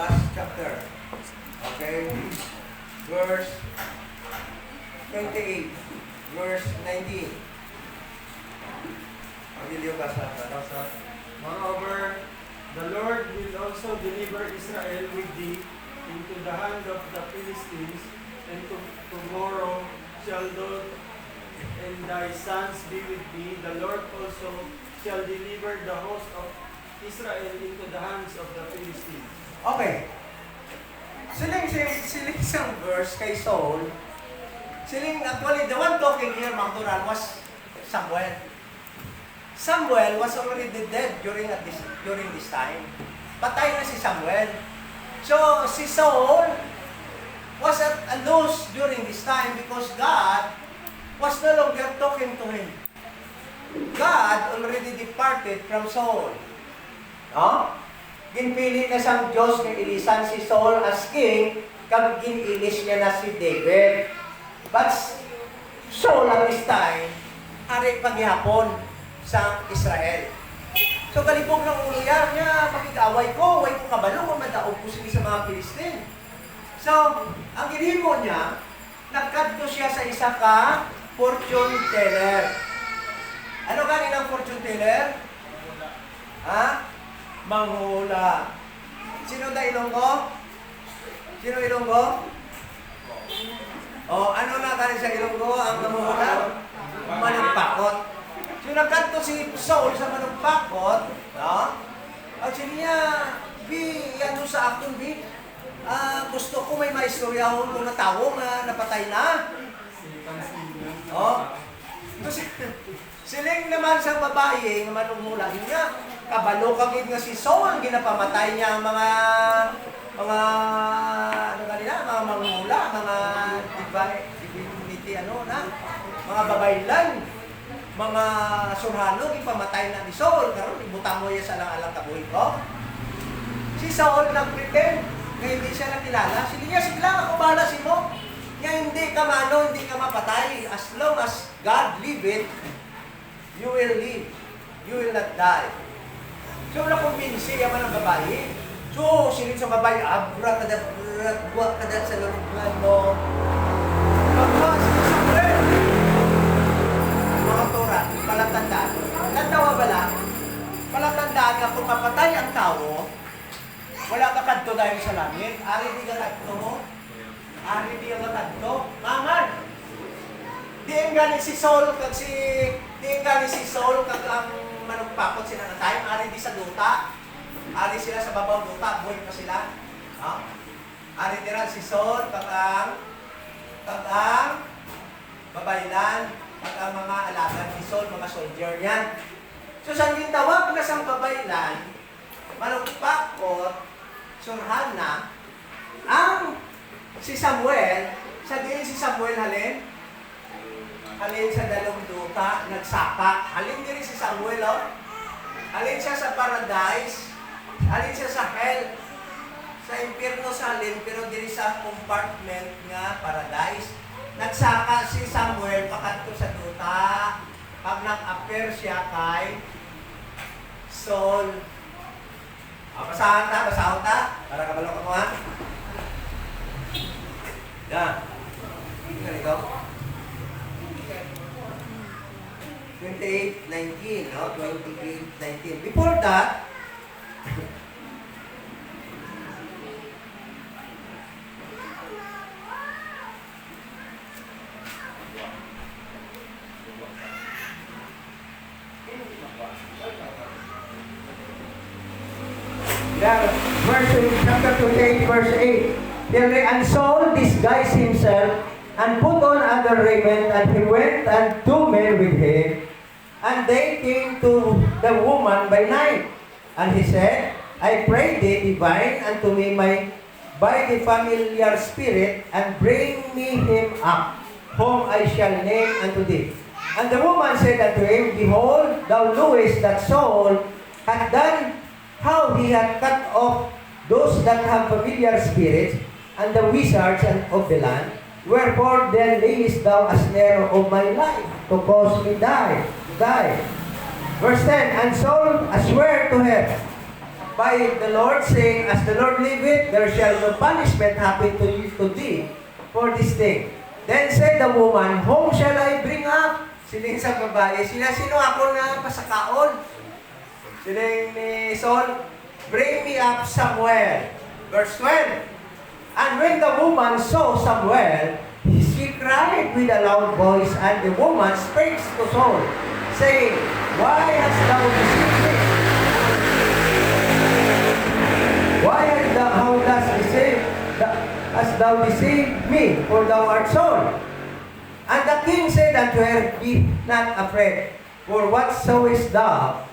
last chapter. Okay, verse 28, verse 19. Moreover, the Lord will also deliver Israel with thee into the hand of the Philistines, and tomorrow shall thou and thy sons be with thee. The Lord also shall deliver the host of Israel into the hands of the Philistines. Okay. Siling isang verse kay Saul, actually, the one talking here, Magduran, was Samuel. Samuel was already dead during this time. Patay na si Samuel. So, si Saul was at a loss during this time because God was no longer talking to him. God already departed from Saul. No? Ginpili na siyang Diyos ng ilisan si Saul as king, kag ginilis niya na si David. But Saul at this time, hari paghihapon sa Israel. So kalipong ng ulo niya, makikaway ko, way ko kabalo, kung madaog ko sila sa mga Pilistine. So, ang ginhimo niya, nagkadto siya sa isa ka fortune teller. Ano ganin ang fortune teller? Ha? manghula. Sino da Ilonggo? Sino Ilonggo? O, ano na kani sa Ilonggo ang manghula? Manugpakot. So, nagkanto si Saul sa manugpakot, no? At siya, ano sa akong, gusto ko may maistorya ko kung natawo nga napatay na. Oh. Siling naman sa babae nga manumula niya. Kabalo kagid nga si Saul ginapamatay niya ang mga ano kanila, mga manghula, mga divinity mga babaylan, mga surhano gipamatay na ni Saul karon ibutang mo ya sa alang kabuhi ko. Si Saul nagpretend nga hindi siya nakilala. Sige ako bahala si mo. Nga hindi ka hindi ka mapatay. As long as God liveth, you will live. You will not die. So, nakumbinsi yaman ang babae. So, silid sa babae, abra kada sa lulugan mo. Pagwa, sige sa friend. Mga tora, palatandaan. Natawa bala, palatandaan nga kung mapatay ang tao, wala ka kadto dahil sa langit. Ari di ka kadto mo. Ari di ka kadto. Maman. Diin gani si Saul kag ang manugpakot sila na time. Ari di sa duta. Ari sila sa babaw duta. Buhay pa sila. Ha? Ari di si Saul kag ang babaylan kag ang mga alagan ni Saul, mga soldier yan. So sa gintawag na sang babaylan, manugpakot, surhana, ang si Samuel, sa diin si Samuel halin sa dalawang duta, nagsaka. Halin din si Samuel, halin siya sa paradise, halin siya sa hell, sa impyerno sa halin, pero din sa compartment nga paradise. Nagsaka si Samuel pakadto sa duta, pag nag-appear siya kay Saul. Basahan ta. Para kabalo ka mo, ha? Yan. Ganito. 28:19, no? 28:19. Before that, chapter 28, verse 8. And Saul disguised himself and put on other raiment, and he went and two men with him, and they came to the woman by night. And he said, I pray thee, divine unto me by the familiar spirit, and bring me him up, whom I shall name unto thee. And the woman said unto him, Behold, thou knowest that Saul hath done how he hath cut off those that have familiar spirits, and the wizards of the land. Wherefore then layest thou a snare of my life, to cause me die. Verse 10, And Saul sware to her by the Lord, saying, As the Lord liveth, there shall no punishment happen to thee for this thing. Then said the woman, Whom shall I bring up? Siling sa babae, sino ako na pasakaon? Siling ni Saul, Bring me up Samuel. Verse 12. And when the woman saw Samuel, she cried with a loud voice, and the woman spake to Saul, saying, Why hast thou deceived me? Why hast thou deceived me? For thou art Saul. And the king said unto her, Be not afraid, for what sowest thou?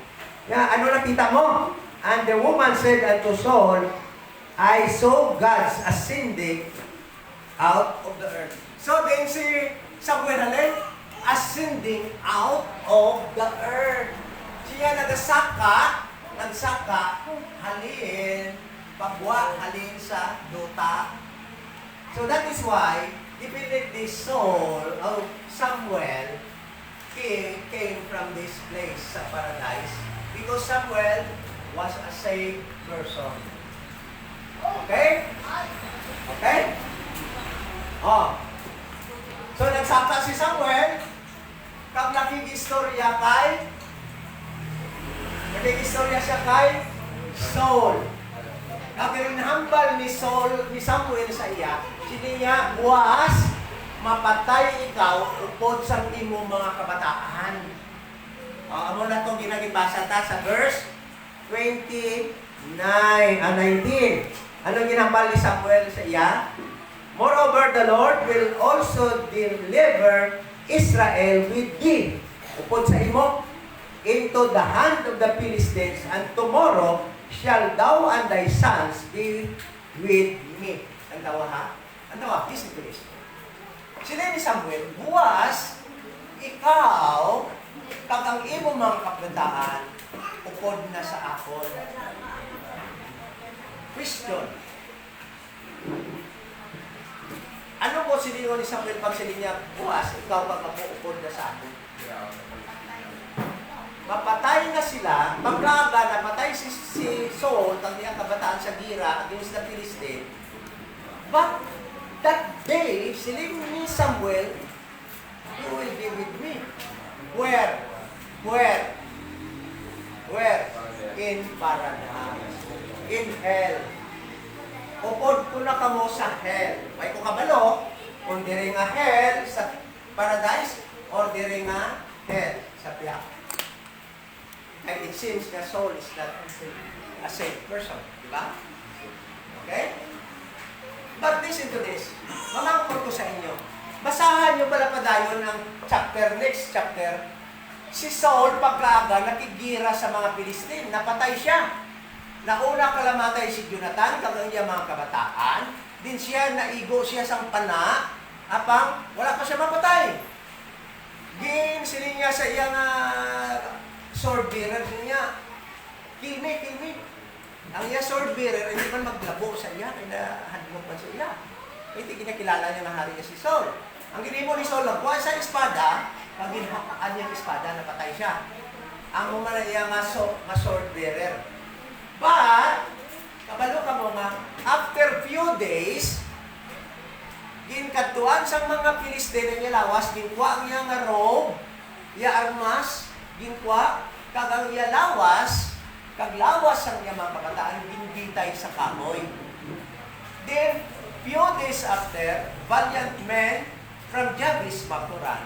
Ano nakita mo? And the woman said unto Saul, I saw God's ascending out of the earth. So then si Samuel ascending out of the earth. Siya nagsaka, halin, pagwa, halin sa duta. So that is why, definitely Saul, Samuel, came from this place sa paradise. Because Samuel was a saved person. Okay? Okay? So, nagsaka si Samuel, kag nakigistorya siya kay Saul. Ang ginhambal ni Samuel sa iya, siniya, buwas, mapatay ikaw upod sa imong mga kabataan. Amo na itong ginagibasa ta sa verse 19. Anong ginhambal ni Samuel sa iya? Moreover, the Lord will also deliver Israel with thee, upod sa imo, into the hand of the Philistines, and tomorrow shall thou and thy sons be with me. Ang tawa ha? Ang tawa, listen to this. Sila ni Samuel, buwas, ikaw, kag ang imong mga kabataan, upod na sa akon. Question. Ano po sila ni Samuel pag sila niya, buwas, ikaw kag ako, upod na sa akon? Mapatay na sila, magkaga napatay si Saul, ang niyang kabataan sa gira against the Philistine. But that day, siling ni Samuel, you will be with me. Where? In paradise. In hell. Upod ko na kamo sa hell. May ko kabalo, kung diri nga hell sa paradise, or diri nga hell sa piyak. And it seems that Saul is not a safe person. Diba? Okay? But listen to this. Mamangkot ko sa inyo. Basahan nyo pala padayon ang next chapter. Si Saul pagkaaga nakigira sa mga Pilistine. Napatay siya. Nauna kalamatay si Jonathan, kagang niya mga kabataan. Din siya, naigo siya sang pana. Apang, wala pa siya mapatay. Siling niya sa iyang sword bearer niya, kill me. Ang iya sword bearer, hindi man maglabo sa iya, kaya hadlok man sa iya. Hindi kinakilala niya na hari niya si Saul. Ang ginimo ni Saul, nagkuha sa espada, pag ginahakaan niya ang espada, napatay siya. Ang mga na iya nga sword bearer. But, kabalo ka mo nga, after few days, ginkatuan sa mga Pilistine niya lawas, ginkuha ang iya nga robe, iya armas, ginkwa, kagang iya lawas, kaglawas ang iya mga kabataan, ginbitay sa kamoy. Then, few days after, valiant men from Jabes, Maturan,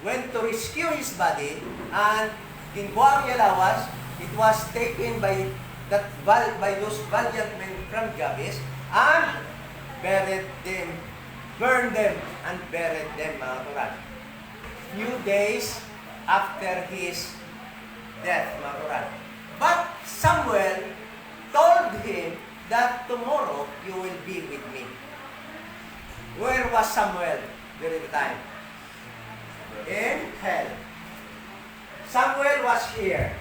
went to rescue his body, and ginkwa ang iya lawas, it was taken by those valiant men from Jabes, and burned them, and buried them, Maturan. Few days after his death, Maturan. But Samuel told him that tomorrow you will be with me. Where was Samuel during the time? In hell. Samuel was here.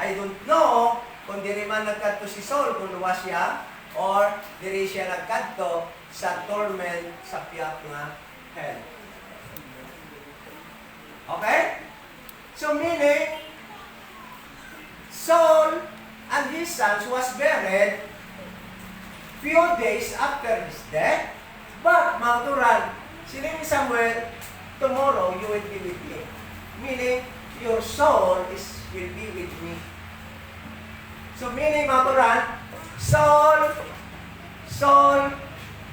I don't know kung diri man nagkadto si Saul, kung luwas siya, or diri siya nagkadto sa torment sa piyak nga hell. Okay? So meaning, Saul and his sons was buried few days after his death, but Maturan, sila ni Samuel, tomorrow you will be with me. Meaning, your soul will be with me. So meaning, Maturan, Saul,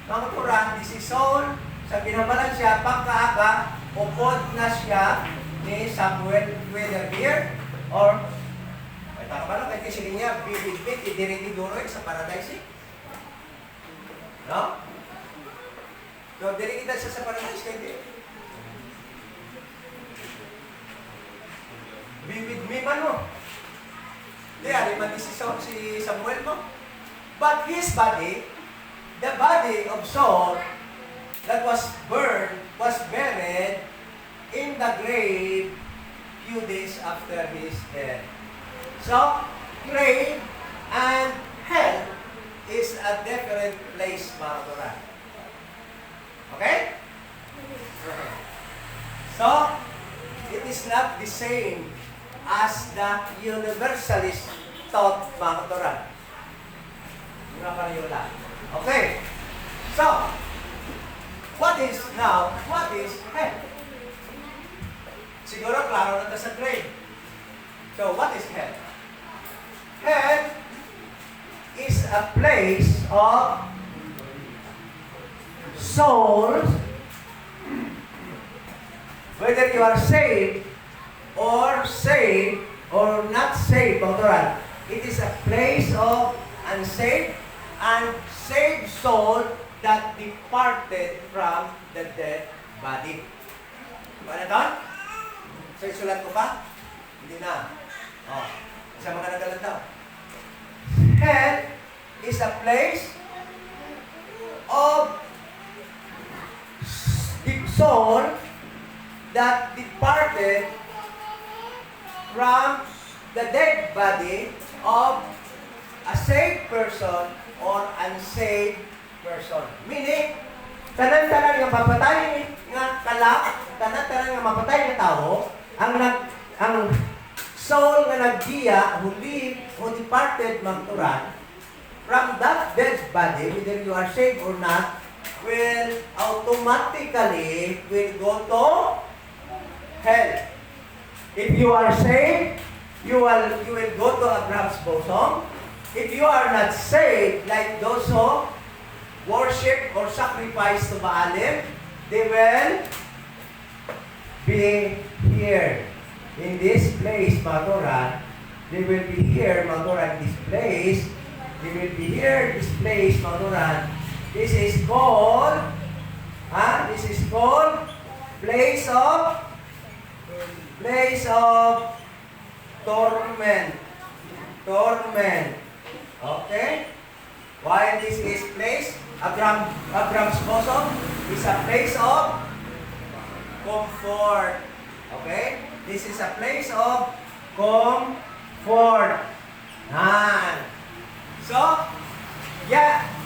Maturan, this is Saul, sa binabalan siya, pagkaaga, upod na siya ni Samuel, whether here or ay takabalo kay sila niya bibit idiretiduro sa paradise. No? So diri kita sa paradise kay bibit mi man mo. Di ari man si Samuel mo. But his body, the body of Saul that was burned, was buried in the grave few days after his death. So, grave and hell is a different place, mga Torah. Okay? So, it is not the same as the universalist thought, mga Torah. Mga Karyola. Okay. So, what is hell? Siguro, klaro na sa grade. So, what is hell? Hell a place of souls, whether you are saved or not saved, Pangturan. It is a place of unsaved and saved soul that departed from the dead body. Paano ito? So, isulat ko pa? Hindi na. Oh, isa mga nagalan daw. Hell is a place of deep soul that departed from the dead body of a saved person or unsaved person. Meaning, tanan-tanan nga mapatay nga kalak, tanan-tanan nga mapatay nga tao, ang soul nga nagdiya, who departed magturan, from that dead body, whether you are saved or not, will automatically go to hell. If you are saved, you will go to Abraham's bosom. If you are not saved, like those who worship or sacrifice to Baalim, they will be here in this place, Maturan. They will be here, Maturan, this place. They will be here, this place, Maturan. This is called place of torment. Torment. Okay? Why this is place? Abraham's bosom is a place of comfort. Okay? This is a place of comfort. So,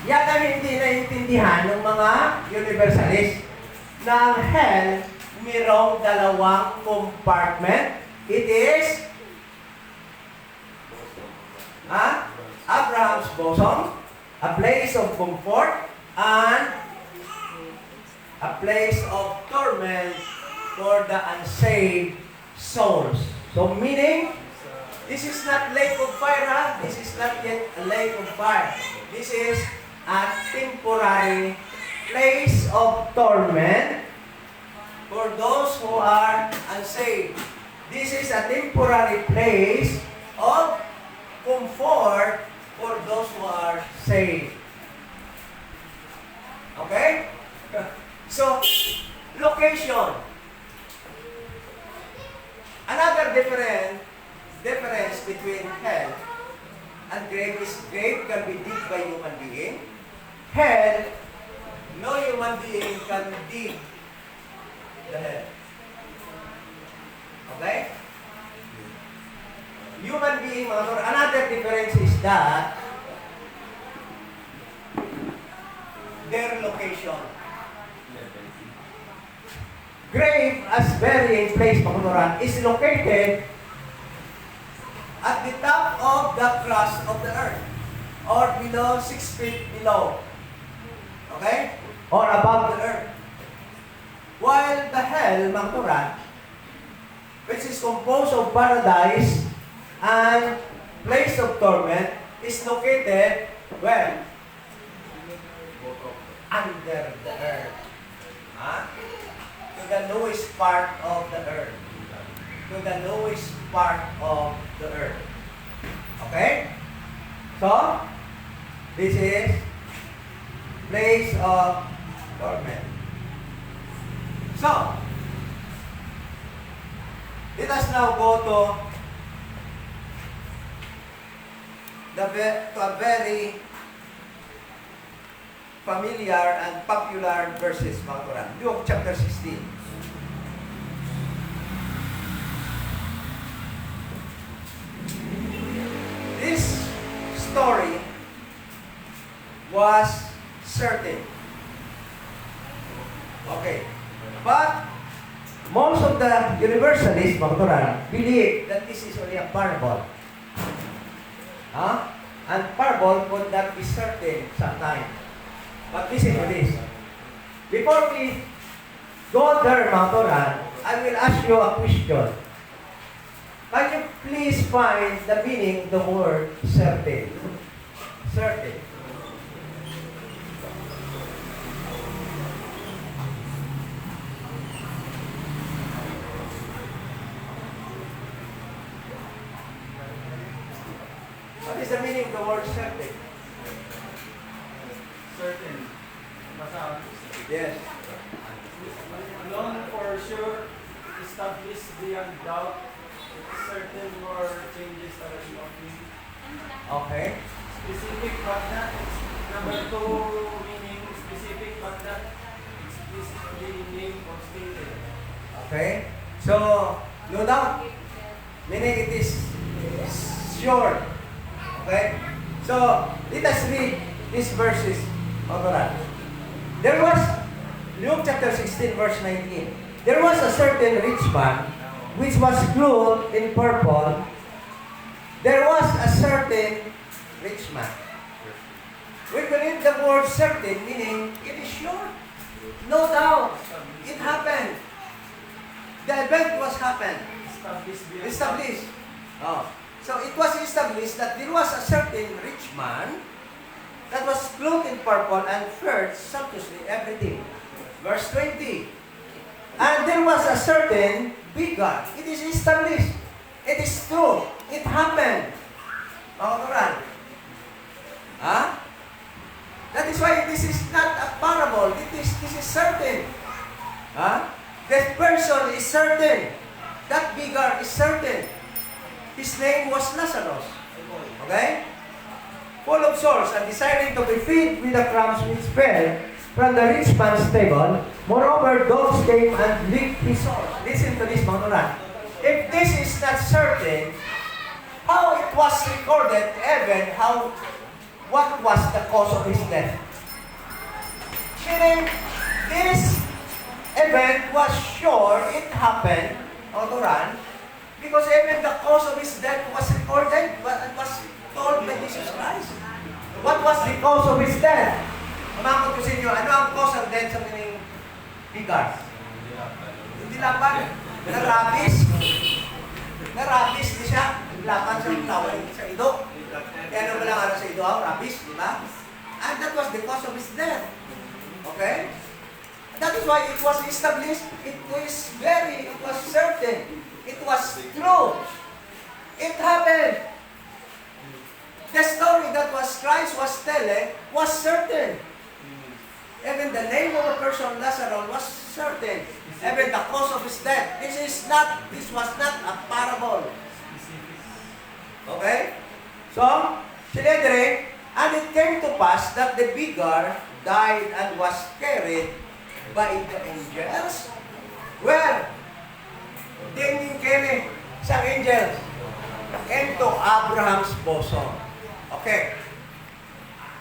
kami hindi naiintindihan ng mga universalist na ang hell mayroong dalawang compartment. It is Abraham's bosom, a place of comfort, and a place of torment for the unsaved souls. So meaning, this is not lake of fire, This is not yet a lake of fire. This is a temporary place of torment for those who are unsaved. This is a temporary place of comfort for those who are saved. Okay? So, location. Another difference between hell and grave is grave can be dig by human being. Hell, no human being can dig the hell. Okay? Human being, mga Lord, another difference is that their location. Grave, as burying place, mga Lord, is located at the top of the crust of the earth or below 6 feet below. Okay? Or above the earth. While the hell, mga Lord, which is composed of paradise and place of torment, is located where? Under the earth. To the lowest part of the earth. To the lowest part of the earth. Okay? So, this is place of torment. So, let us now go to a very familiar and popular verses, mga Quran. Luke chapter 16. This story was certain. Okay. But most of the universalists, mga Quran, believe that this is only a parable. And parable would not be certain sometimes. But listen to this. Before we go there, mga Quran, I will ask you a question. Can you please find the meaning of the word certain? certain. What is the meaning of the word certain? Certain. Basta. Yes. Known for sure, established beyond doubt, certain more changes already occurring. Okay. Specific but not, number two meaning specific but not explicitly named or stated. Okay. So, no doubt. Meaning it is sure. Okay. So, let us read these verses. There was, Luke chapter 16 verse 19. There was a certain rich man which was clothed in purple. There was a certain rich man. We believe the word certain, meaning it is sure. No doubt. It happened. The event was happened. Established. Oh. So it was established that there was a certain rich man that was clothed in purple and furred sumptuously everything. Verse 20. And there was a certain beggar. It is established. It is true. It happened. Mga Turan. That is why this is not a parable. This is certain. That person is certain. That beggar is certain. His name was Lazarus. Okay? Full of sores and desiring to be fed with the crumbs which fell from the rich man's table. Moreover, dogs came and licked his sores. Listen to this, mga Turan. If this is not certain, how it was recorded, even what was the cause of his death? Meaning, this event was sure it happened, Quran, because even the cause of his death was recorded, but it was told by Jesus Christ. What was the cause of his death? Umakot ko sa inyo, ano ang cause of death sa meaning bigas? Hindi laban. Narabis. Narabis di siya. Laban sa tawag sa ido. Kaya naman lang ano sa ido, rabis, di ba? And that was the cause of his death. Okay? That is why it was established. It was certain. It was true. It happened. The story that Christ was telling was certain. Even the name of a person, Lazarus, was certain. Even the cause of his death. This was not a parable. Okay? So, sinedre, and it came to pass that the beggar died and was carried by the angels. Where? Dingin carry sa angels into Abraham's bosom. Okay.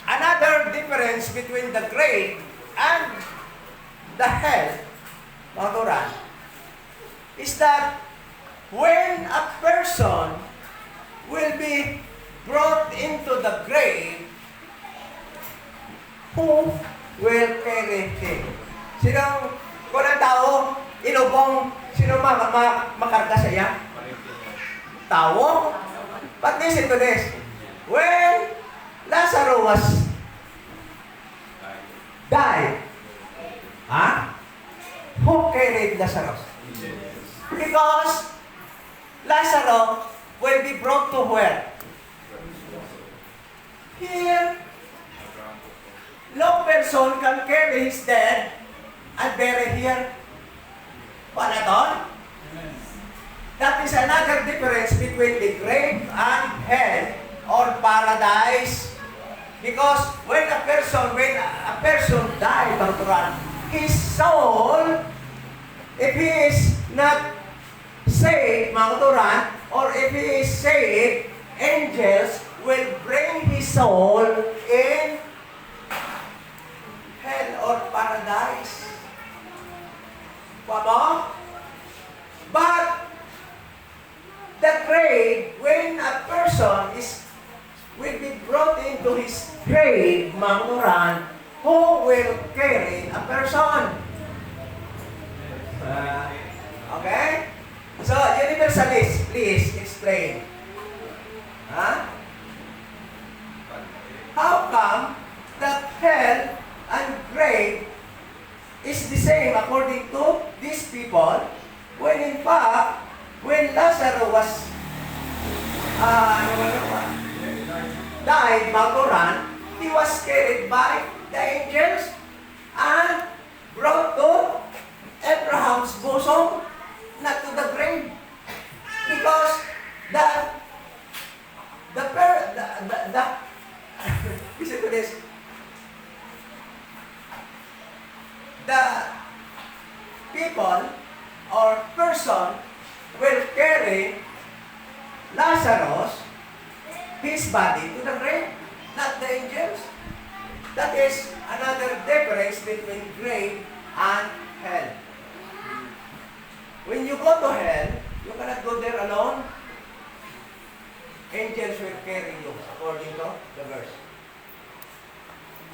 Another difference between the grave and the hell, mga Turan, is that when a person will be brought into the grave, who will carry him? Sinong, kung ang tao, inubong, sino makarga sa iya? Tao? But listen to this. When Lazarus was died, who carried Lazarus? Because Lazarus will be brought to where? Here. No person can carry his dead and bury here. Panaton? That is another difference between the grave and hell or paradise. Because when a person died, his soul, if he is not saved, mga Turan, or if he is saved, angels will bring his soul in hell or paradise. Pamo? But the grave, when a person will be brought into his grave, mga Turan, who will carry a person? Okay? So, universalist, please explain. How Lazarus was, died, Magoran, he was carried by the angels and brought to Abraham's bosom, not to the grave. Because listen to this. The people or person will carry Lazarus, his body, to the grave, not the angels. That is another difference between grave and hell. When you go to hell, you cannot go there alone. Angels will carry you, according to the verse.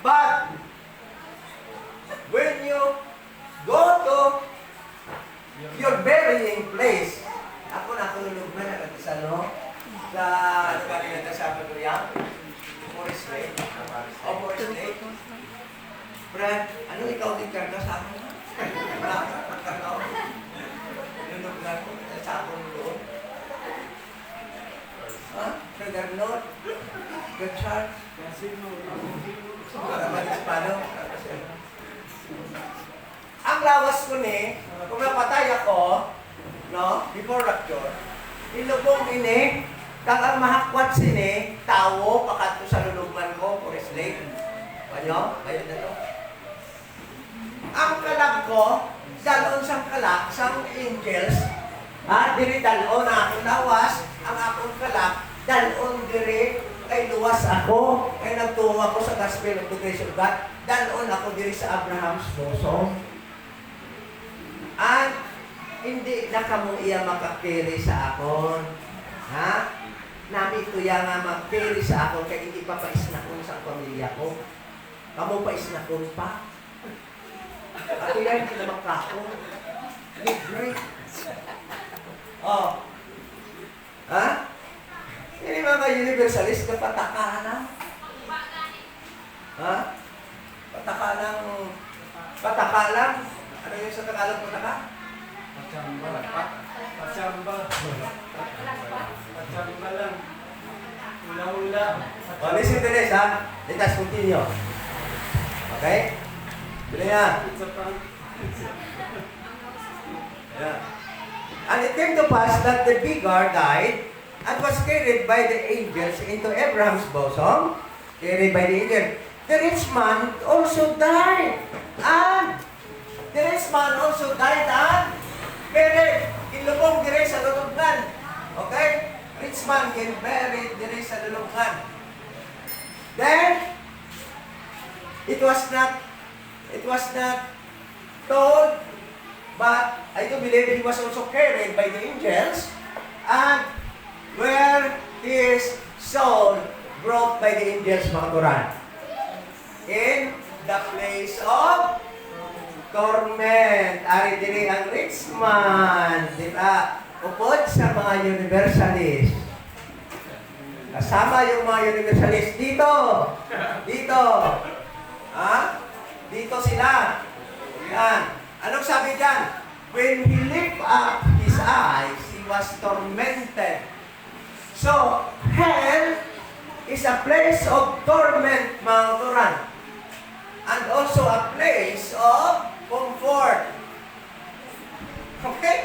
But when you go to your burying place, ako nakulog na sa ano kanina sa Patuya? Forest Lake. O Forest Lake. Brad, ano ikaw din karga sa akin? Wala ka, pagkarga ako. Nulog na ako, sa akong doon. Ha? Brother Lord? Good Charles? Para mag-Hispano? Ang lawas ko ni, kung napatay ako, no, before rapture, ilubong ini, kag ang mahakwat sini, tawo, pakato sa lulugman ko, Forest Lake. Ano? Ayun na to. Ang kalag ko, dalon sang kalak, sang angels, diri dalon na akong lawas, ang akong kalak, dalon diri, kay luwas ako, kay nagtuwa ako sa gospel of the grace of God, dalon ako diri sa Abraham's bosom. At hindi na kamo iya makakiri sa akon. Ha? Nami tuya nga mag-carry sa akon kay hindi pa paisnakon sa pamilya ko. Kamo paisnakon pa. At yan, hindi naman kako. Great. Oh. Ha? Hindi mga universalist na patakanan. Ha? Patakalan. Ano yung sa Tagalog pataka? Patsamba lang. Hula-hula. Oh, listen to this, ha? Let us continue. Okay? Bila yan. Yeah. And it came to pass that the beggar died and was carried by the angels into Abraham's bosom. Carried by the angel. The rich man also died. And the rich man also died and buried. Ilubong dire sa lulubngan. Okay? Rich man can buried dire sa lulubngan. Then, it was not told, but I do believe he was also carried by the angels, and where his soul brought by the angels, mga Quran, in the place of torment. Ari diri ang rich man, di ba? Upod sa mga universalist. Kasama yung mga universalist dito. Ha? Dito sila. Yan. Anong sabi dyan? When he lifted up his eyes, he was tormented. So, hell is a place of torment, mga Quran. And also a place of comfort. Okay?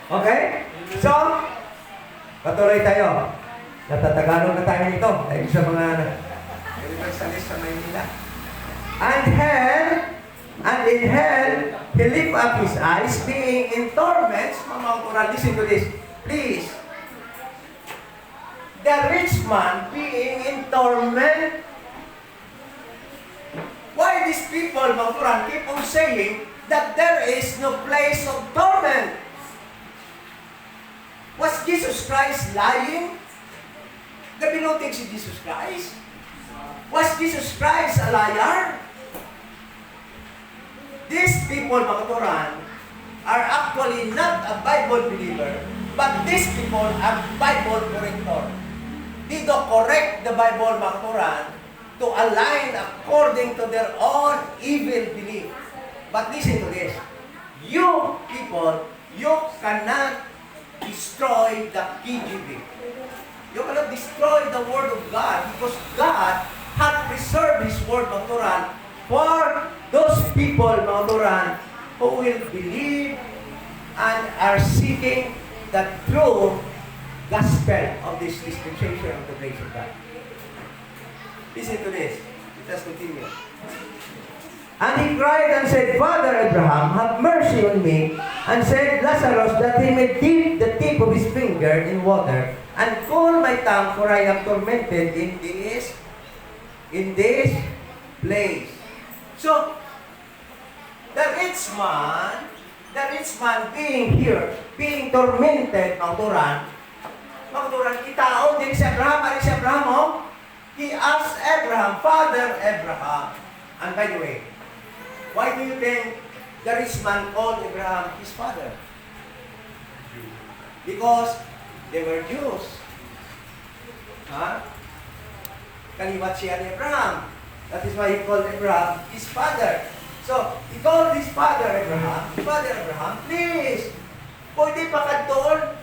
Okay? So, patuloy tayo. Natatagalog na tayo nito. Dahil sa mga universalist sa Maynila. And in hell, he lift up his eyes, being in torments. Mga Quran, listen to this. Please. The rich man being in torment. Why these people, mga Quran, keep on saying that there is no place of torment? Was Jesus Christ lying? Gabinutin si Jesus Christ? Was Jesus Christ a liar? These people, mga Quran, are actually not a Bible believer, but these people are Bible corrector. They do correct the Bible, mga Quran, to align according to their own evil belief. But listen to this. You people, you cannot destroy destroy the KGB. You cannot destroy the Word of God because God had preserved His Word, mga turan, for those people, mga turan, who will believe and are seeking the true gospel of this dispensation of the grace of God. Listen to this. Let us continue. And he cried and said, Father Abraham, have mercy on me, and said Lazarus, that he may dip the tip of his finger in water, and cool my tongue, for I am tormented in this place. So, the rich man being here, being tormented, mga turan, kitao din si Abraham, oh. He asked Abraham, Father Abraham. And by the way, why do you think the rich man called Abraham his father? Because they were Jews. Kaliwat siya ni Abraham. That is why he called Abraham his father. So, he called his father Abraham, Father Abraham, please, pwede pa ka doon?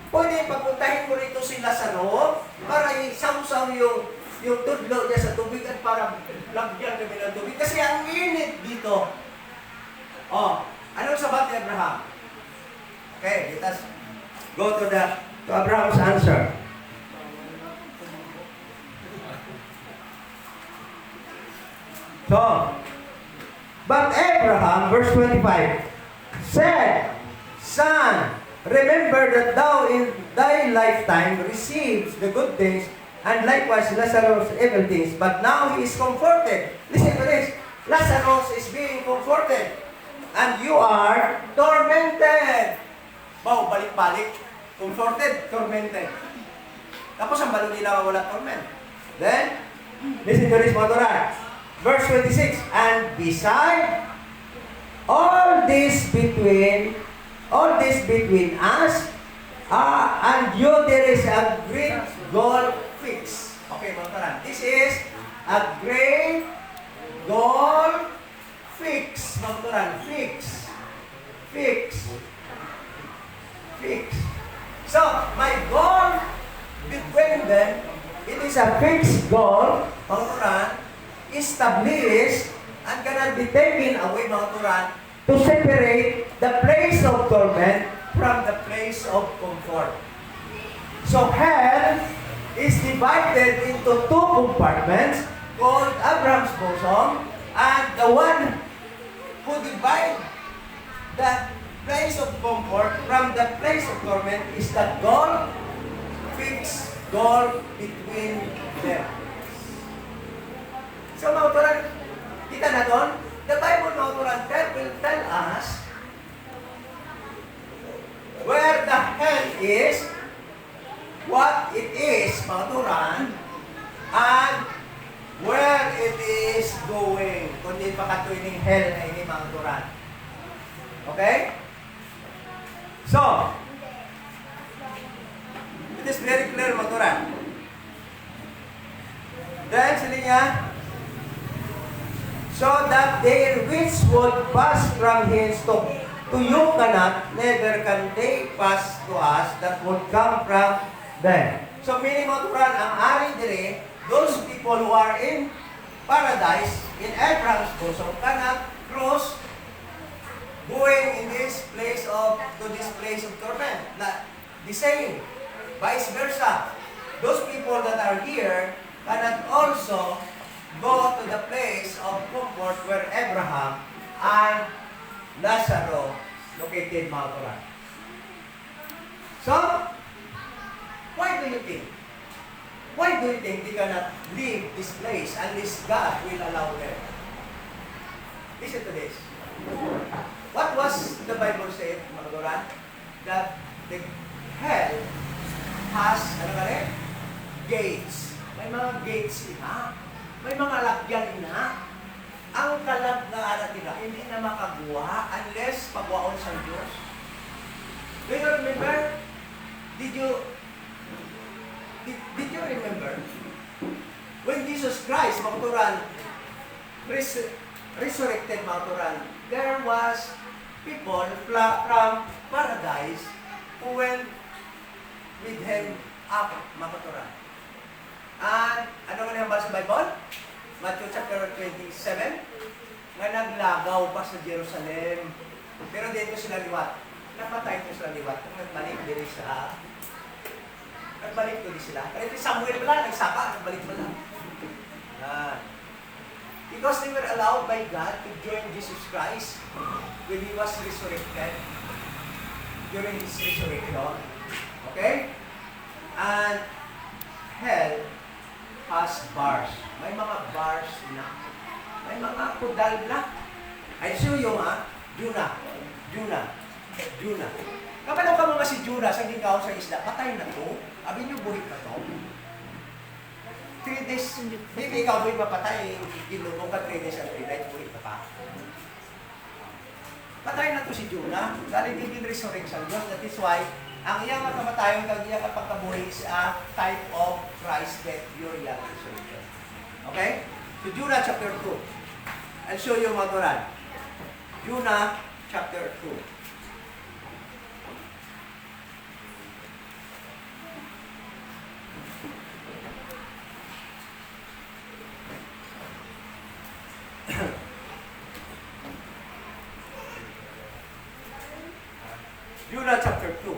Pwede papuntahin mo rito si Lazaro para isawsaw yung tudlo niya sa tubig at para lagyan kami ng tubig. Kasi ang init dito. Oh, anong sabat ni Abraham? Okay, let us go to Abraham's answer. So, but Abraham, verse 25, said, Son, remember that thou in thy lifetime received the good things, and likewise Lazarus evil things, but now he is comforted. Listen to this. Lazarus is being comforted, and you are tormented. Wow, balik-balik. Comforted, tormented. Tapos ang balo nila wala torment. Then, listen to this, mga turan. Verse 26, and beside all this between us and you, there is a great gulf fix. Okay, mga turan. This is a great gulf fix. Mga turan, fix. So, my goal between them, it is a fixed goal, mga turan, established and cannot be taken away, mga turan, to separate the place of torment from the place of comfort. So hell is divided into two compartments called Abraham's bosom, and the one who divides the place of comfort from the place of torment is the goal, fixed goal between them. So, mga turan, kita na doon, the Bible, mga turan, will tell us where the hell is, what it is, mga turan, and where it is going. Kundi pakatuin ng hell na ini, mga turan. Okay? So, it is very clear, mga turan. Then, sila niya, so that they which would pass from hence to you cannot, neither can they pass to us that would come from them. So meaning, mga turan, ang ari dire, those people who are in paradise, in Abraham's bosom, cannot cross going in this place to this place of torment. The same, vice versa. Those people that are here cannot also go to the place of comfort where Abraham and Lazarus located, mga turan. So, why do you think they cannot leave this place unless God will allow them? Listen to this. What was the Bible said, mga turan? That the hell has, gates. May mga gates ina. May mga lagyan na. Ang kalag na alat nila, hindi na makaguha unless pagwaon sa Diyos. Do you remember? Did you remember? When Jesus Christ, mga turan, resurrected, mga turan, there was people from paradise who went with him up, makuturan. And ano nga niyang sa Bible? Matthew chapter 27, nga naglagaw pa sa Jerusalem. Pero dito sila liwat. Napatay ito sila liwat. Kung nagbalik din sa nagbalik ko din sila. Pero ito Samuel pala, nagsaka, nagbalik pala. Because they were allowed by God to join Jesus Christ when He was resurrected during His resurrection. Okay? And hell has bars. May mga bars na. May mga kudal na. I show you Juna. Kapanaw ka mga si Juna sa gingaw sa isda, patay na to. Abi niyo buhay pa to. 3 days, hindi ikaw buhay mapatay, ginulong ka 3 days and 3 nights, buhay pa pa. Patay na to si Juna. Galing din resurrection Diyos. That is why, ang iyang kamatayon, ang iyang pagkabuhay is a type of Christ death, your young resurrection. Okay? So, Juna chapter 2. I'll show you maturan. Juna chapter 2. Jonah chapter 2,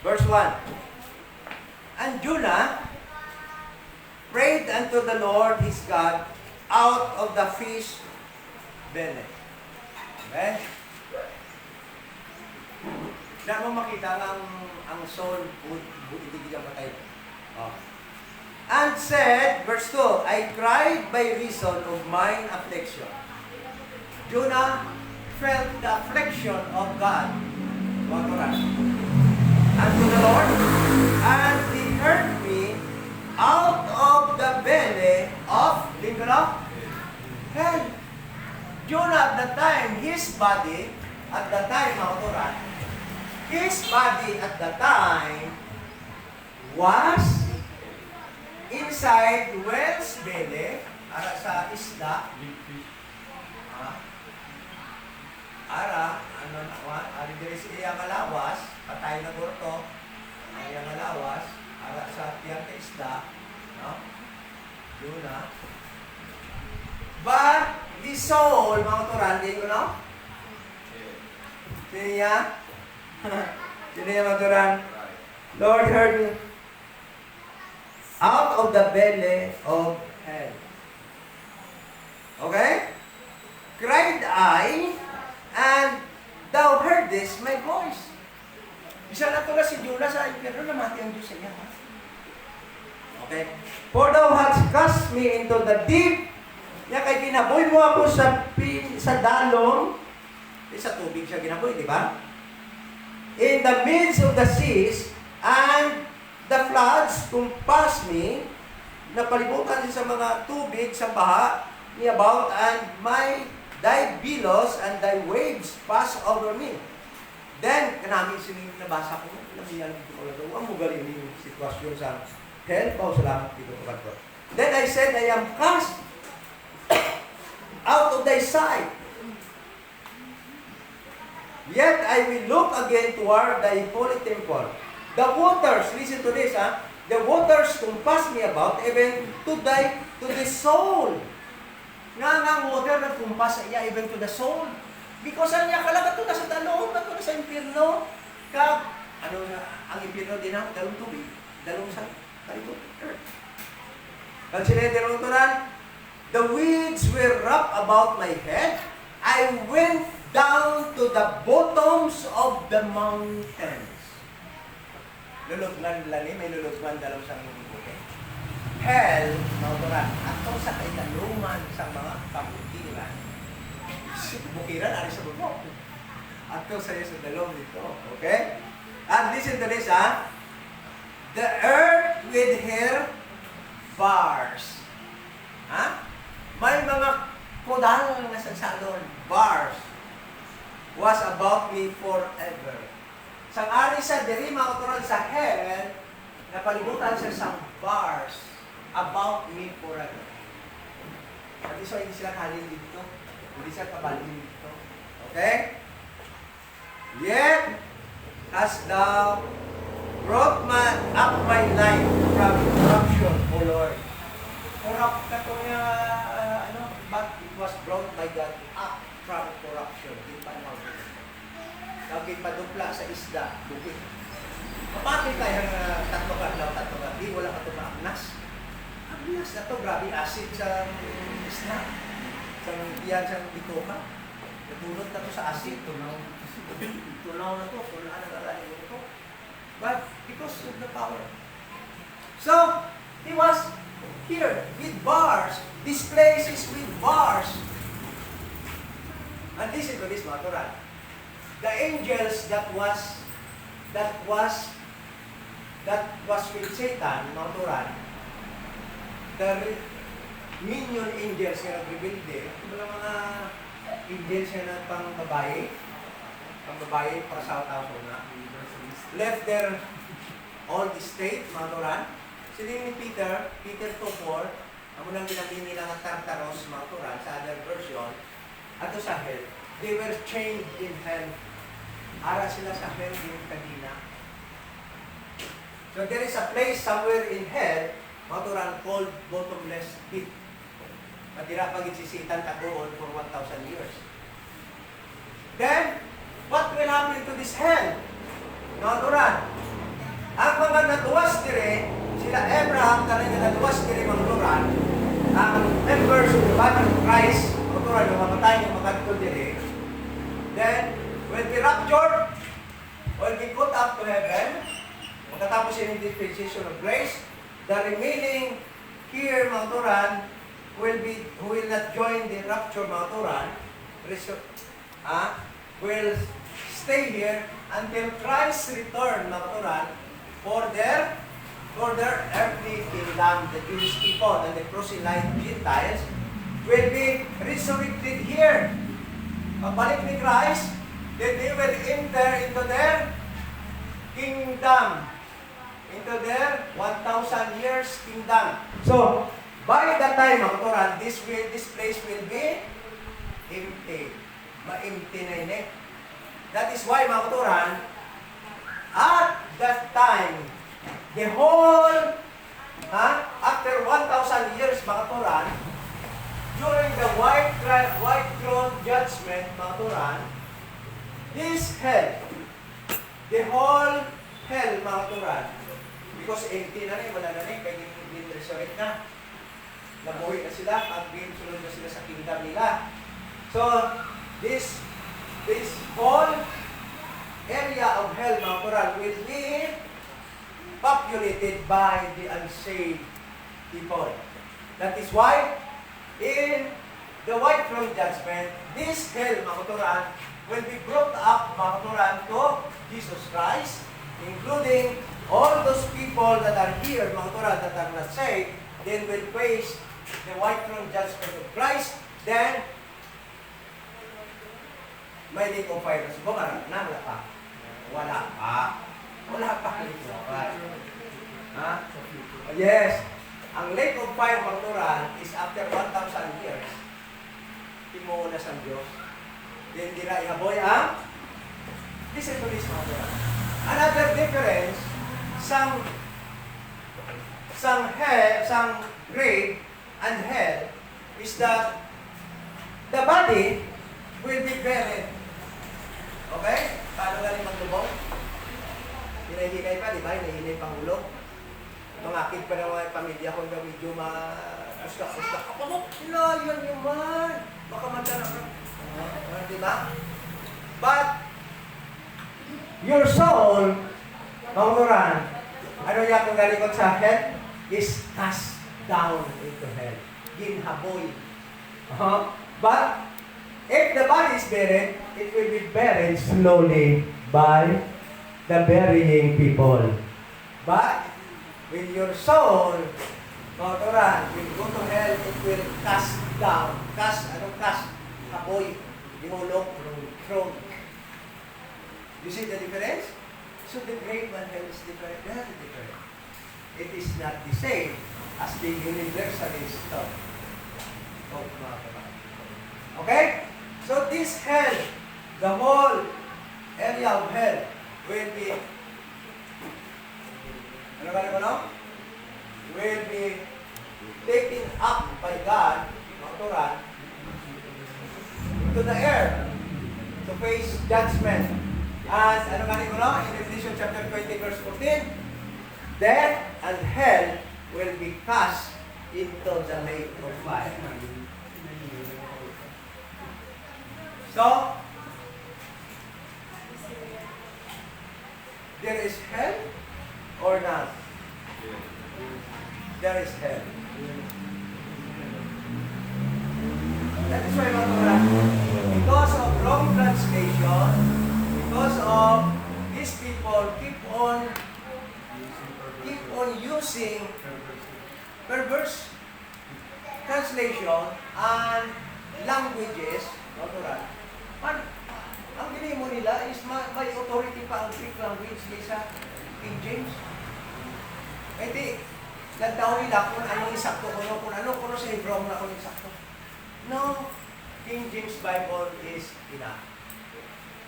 verse 1. And Jonah prayed unto the Lord his God out of the fish belly. Okay? Na mo makita ang soul, hindi ka patay. Oh. And said, verse 2, I cried by reason of mine affliction. Jonah felt the affliction of God. Unto the Lord, and He heard me out of the belly of hell. Jonah at the time, his body at the time was inside whale's belly, ara sa isda, ari diri sa iyang alawas, patay na gurto, ang iyang alawas, ara sa tiyang isda, no? Jonah. But the soul, mga turan, di ko, no? Siniya? Siniya, mga turan? Lord heard me out of the belly of hell. Okay? Cried I, and thou heardest my voice. Isa na to na si Jonah sa impyerno, namati ang Diyos sa iya. Okay? For thou hast cast me into the deep. Yan kay ginaboy mo ako sa dalong. Sa tubig siya ginaboy, di ba? In the midst of the seas, and the floods compass me, napalibutan siya sa mga tubig, sa baha, ni about, and thy billows and thy waves pass over me. Then, kanaming nabasa ko, nabiyal dito ko lang, ang mugaling yung sitwasyon sa hell, salamat dito ko lang. Then I said, I am cast out of thy sight. Yet I will look again toward thy holy temple. The waters, listen to this, the waters compass me about, even to the soul. Nga water na kumpas sa iya, even to the soul. Because niya kalaga ito na sa dalong, ito na sa impyerno. Ang impyerno din ang dalong tubig, dalong sa dalong earth. Kag sinedero ito na, the weeds were wrapped about my head. I went down to the bottoms of the mountains. Lulugman lani, may lulugman dalong sa buhay. Hell, mauturan, ato sa kailaluman sa mga kabutiran. Bukiran, ari sa bubok. Ato sa dalong dito. Okay? And listen to this, the earth with her bars. May mga kodal na sa salon, bars, was about me forever. Sang ari sa diri mauturan sa hell, napalibutan siya sa bars about me forever. At iso, hindi sila halin dito. Hindi sila kabalin dito. Okay? Yet, hast thou brought up my life from corruption, O Lord. Corrupt ka to niya, but it was brought by God up from corruption. Di pa naman. Kapag padupla sa isda, bukit. Kapakit tayo ng tatlo ka, di wala ka ito maagnas. Agnas na to, grabe acid sa isda. Sa iyan sa bituka. Natulot na to sa acid. Tunaw na to, kung ano nalalain mo ito. But because of the power. So, he was here with bars. This place is with bars. And listen to this, mga turan. The angels that was with Satan, mga turan, the minion angels na nagbibilde, ito ba mga angels na pang babae para sa tao na, left their old estate, mga turan. Sila ni Peter 2:4, ang unang ginamit nila ng Tartarus, mga turan, sa other version, ato sa hell, they were chained in hell. Ara sila sa hell din kanina. So there is a place somewhere in hell, mga turan, called bottomless pit. Matira pag isisitan tagoon for 1,000 years. Then, what will happen to this hell? Mga turan, ang mga natuwas dire, sila Abraham talaga natuwas dire, mga turan, ang members of the body of Christ, mga turan, yung mamatay yung magkatulad dire, then, will be raptured, will be put up to heaven, magkatapos yung dispensation of grace, the remaining here, mga turan, who will not join the rapture, mga turan, will stay here until Christ return, mga turan, for their earthly kingdom. The Jewish people and the proselyte Gentiles will be resurrected here. Pagbalik ni Christ, then they will enter into their kingdom, into their 1,000 years kingdom. So, by that time, mga turan, this place will be empty. Ma-empty na yun eh. That is why, mga turan, at that time, the whole, after 1,000 years, mga turan, during the white throne judgment, mga turan, this hell, the whole hell, mga turan, because empty na rin, wala na rin, kaya hindi resurrect na. Nabuhay na sila, at sunod na sila sa kingdom nila. So, this whole area of hell, mga turan, will be populated by the unsaved people. That is why, in the white throne judgment, this hell, mga turan, will be brought up, mga turan, to Jesus Christ, including all those people that are here, mga turan, that are not saved, then will face the white throne judgment of Christ, then may lake of fire. So, wala pa. Wala pa lake of fire. Yes. Ang lake of fire, mga turan, is after 1,000 years. Timo na sa Diyos. Then, dira ihaboy ang listen to this, mga turan. Another difference, sang grave and hell is that the body will be buried. Okay? Paano galing maglubog? Hinahinay pa, di ba? Hinahinay pang ulo. Mangakit pa ng mga pamilya ko na medyo ma-ustak-ustak. Ako, yan man. Baka matara ka. Di ba? But, your soul, mga ano yan kung galing ko sa hell? Is cast down into hell. Ginhaboy. But, if the body is buried, it will be buried slowly by the burying people. But, when your soul, mga turan, will go to hell, it will cast down. Cast? Haboy. Ihulog. Thrown. You see the difference? So the grave and hell is different. Very different. It is not the same as the universalist thought. Okay? So this hell, the whole area of hell, will be, ano ba naman, no? Will be taken up by God, Maturan, to the earth to face judgment. As ano nga ko, no? In Revelation chapter 20 verse 14, death and hell will be cast into the lake of fire. So, there is hell or not? There is hell. That is why, Maturan, because of wrong translation, because of these people keep on using perverse translation and languages, Maturan, ang ginimo nila is may authority pa ang Greek language kaysa King James. Hindi, nagdaw nila kung anong isakto kung ano sa Hebrew na kung isakto. No, King James Bible is enough.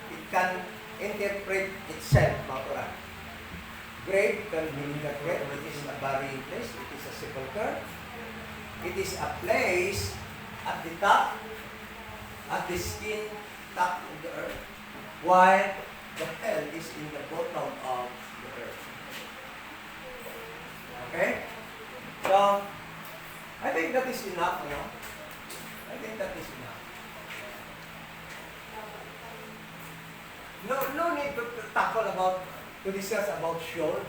It can interpret itself, Maturan. Grave can mean the grave. It is a burying place. It is a sepulcher. It is a place at the top, at the skin top of the earth, while the hell is in the bottom of the earth. Okay? So, I think that is enough, you know? I think that is enough. No need to tackle about, to discuss about Sheol,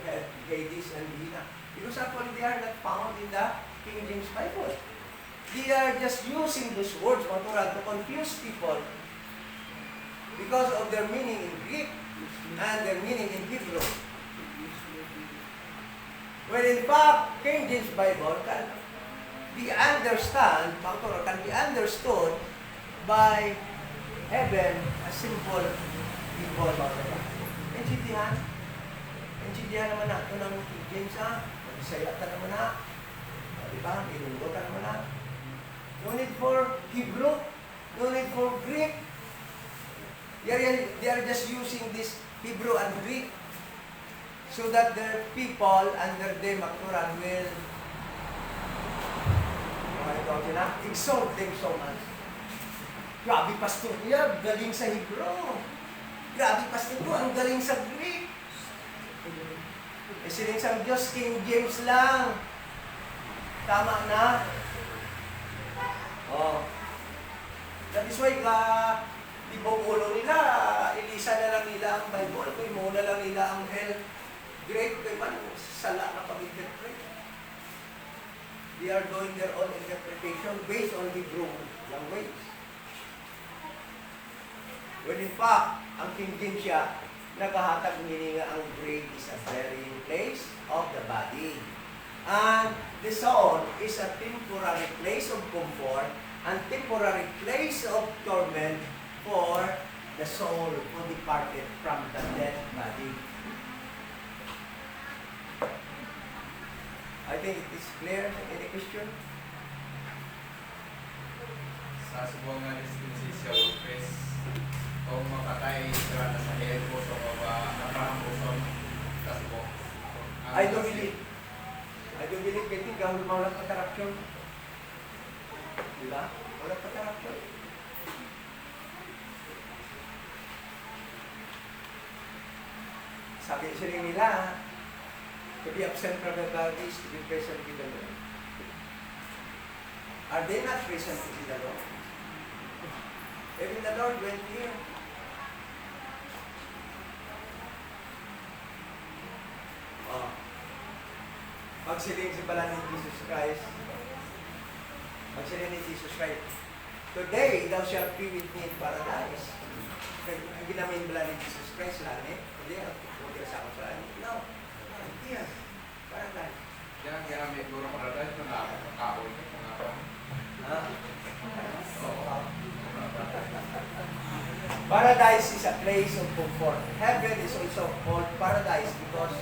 Hades, and Gehenna. Because actually they are not found in the King James Bible. They are just using those words, Maturan, to confuse people because of their meaning in Greek and their meaning in Hebrew. When in fact, King James Bible can be understood by heaven, a simple people. Intindihan naman natin ng King James, ha? Bisaya ka naman na. Diba? Ilunggo ka naman na. No need for Hebrew. No need for Greek. They are just using this Hebrew and Greek so that their people under them, Maturan, will exalt them so much. Grabe, pastor niya, galing sa Hebrew. Grabe, pastor ko, ang galing sa Greek. Silingsang Diyos, King James lang. Tama na. Oh. That is why ibubulo nila, ilisa na lang nila ang Bible, kung muna lang nila ang hell. Great, kay man, sala na pag-interpret. They are doing their own interpretation based on Hebrew language. When in fact, ang King James siya, naghahatag meaning nga ang grave is a burying place of the body. And the soul is a temporary place of comfort and temporary place of torment for the soul who departed from the dead body. I think it is clear. Any question? Sa subong nga si Sheol, Chris, kung makatay sila na sa hell po, so napahambuson sa subong. I don't believe. I don't believe. I think walang pa-corruption. Diba? Walang pa-corruption. Sabi sila nila, to be absent from the body is to be present with the Lord. Are they not present with the Lord? Even the Lord went here. Oh. Magsiling si pala ni Jesus Christ. Magsiling ni Jesus Christ. Today, thou shalt be with me in paradise. Ang ginamin pala ni Jesus Christ, langit. Hindi, sa ako sa langit. No. Here. Paradise. Yan ang ginamit ko ng paradise na nakakaon. Paradise is a place of comfort. Heaven is also called paradise because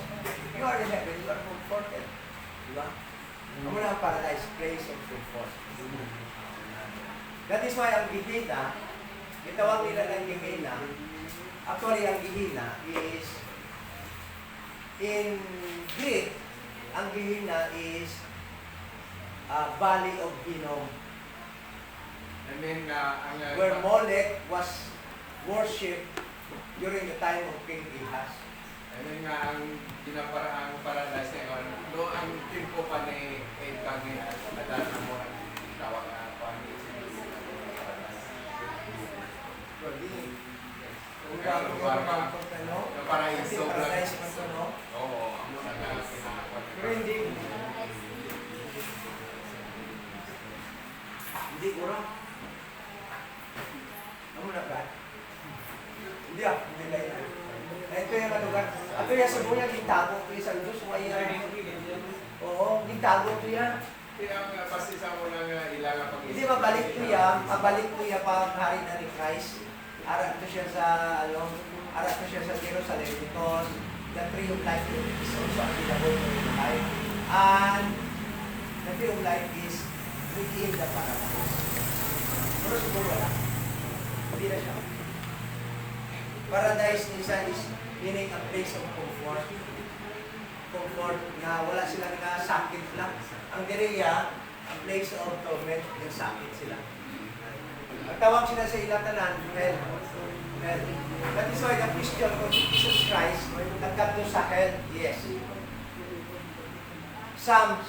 you are in heaven, you are comforted. Diba? Ano na ang paradise? Place of comfort. That is why ang Gehenna, itawag nila ng Gehenna, actually ang Gehenna is In Greek, ang Gehenna is Valley of Hinnom, And then, where Molech was worshipped during the time of King Ahaz. and then nga, ang paradise na yun, do ang timpo pa ni Kang Adan mo ang tawag na pangit Kung bago ka makapunta, no? yung paraiso Kasi paradise man to, no? Oo, ang muna nga pinakakuan. Pero hindi kurang. Ano na ba? Hindi hindi lang. Ito yung lugar. Ito yung sa buhay, gintago ito yung sa Diyos. Oo, gintago ito yan. Kaya nga, pasisa mo lang ilang pag-isip. Hindi mabalik ko yan pag hari na ni Christ. Arap ko siya sa, arap ko siya sa Jerusalem because the tree of life is also available for your life. And the tree of life is within the paradise. Pero siguro wala. Hindi na siya. Paradise minsan is meaning a place of comfort. Comfort na wala silang sakit lang. Ang diriya, a place of torment, yung sakit sila. Ang tawag sila sa ilatanan, hell. Hell. That is why the Christian of Jesus Christ nagkatlo sa hell, yes. Psalm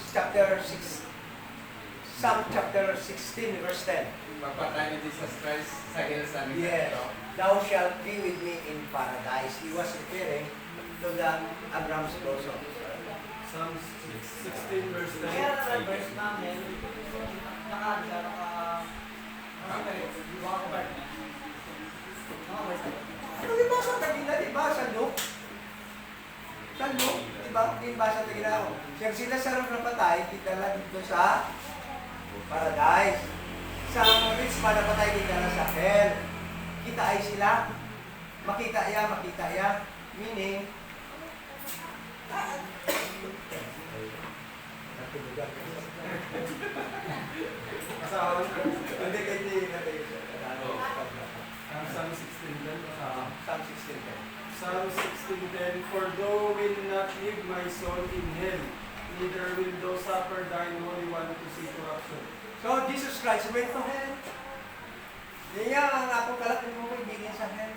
chapter 16, verse 10. Pagpatay ni Jesus Christ sa hell sa amin. Yes. Thou shalt be with me in paradise. He was referring to the Abraham's bosom. Psalm 16 verse 9. Kaya sa verse namin, Ano di ba sa Tagina, di ba? Sa Luke? Sa Luke, di ba? Di ba sa Tagina? Sila sarap na patay, kita lang dito sa paradise. Sa rich man na patay, kita na sa hell. Kita ay sila. Makita ya. Meaning, Sa hindi kayo ang Psalm 16 din. Psalm 16. Psalm 16:10. For thou will not leave my soul in hell, neither will thou suffer thine holy one to see corruption. So, Jesus Christ went to hell. Niya ang ako kalapit mo kaibigan sa hell.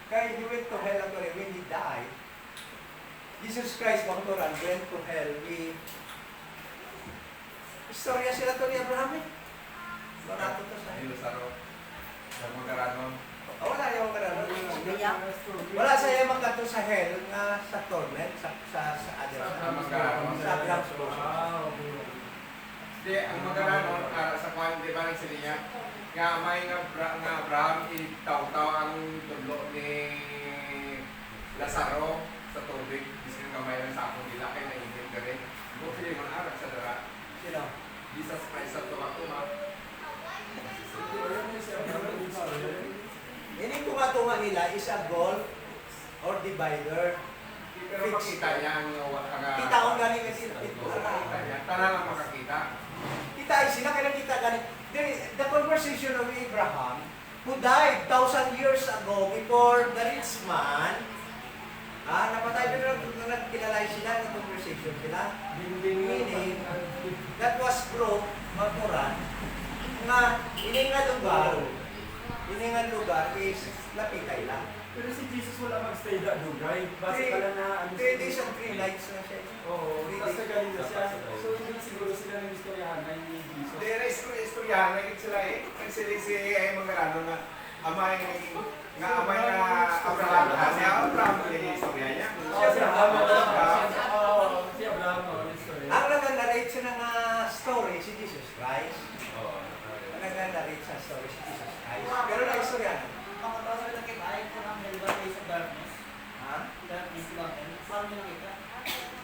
Kaya he went to hell actually when he died. Jesus Christ, Bangturan, went to hell with istorya sila to ni Abraham eh. Barato to sa hell. Saro. Sa magaranon. Wala yung karano. Wala sa iyo magkato sa hell nga sa torment, sa Abraham's bosom. Di, ang magaranon, sa kwan, di ba nagsilinya? Nga may nga Abraham, itaw-taw ang tulo ni Lazaro sa tubig. Kasi nga may sa akong nila, kaya nainit ka rin. Kung sila yung arak sa dara. Sino? Jesus Christ sa tumak-tumak. Ini tunga-tunga nila is a goal or divider. Pero makita niya ang Kita ko galing kasi makita niya. Tanang ang makakita. kita ay sila kaya kita galing. The conversation of Abraham, who died 1,000 years ago before the rich man, napatay pero nagkilalay sila ng conversation sila. Meaning, that was proof, Quran, nga ini nga lugar is lapitay lang. Pero si Jesus wala mag-stay that dugay. Basta pala na 3 days and 3 nights na siya. Oo, tapos nagaling na siya. So hindi siguro sila ng istoryahan na hindi Jesus. Dere istoryahan na sila eh. Kasi si Mangarano na amay nga amay na Abraham. Kasi Abraham yung istorya niya. Si Abraham ang istorya. Ang nag-narrate siya ng story si Jesus Christ. Nag-narrate sa story si Jesus Christ. Pero na-istorya na. Makatawa sa kita ay kung ang nalibat kayo sa darkness. Ha? Darkness lang. Saan nyo nakita?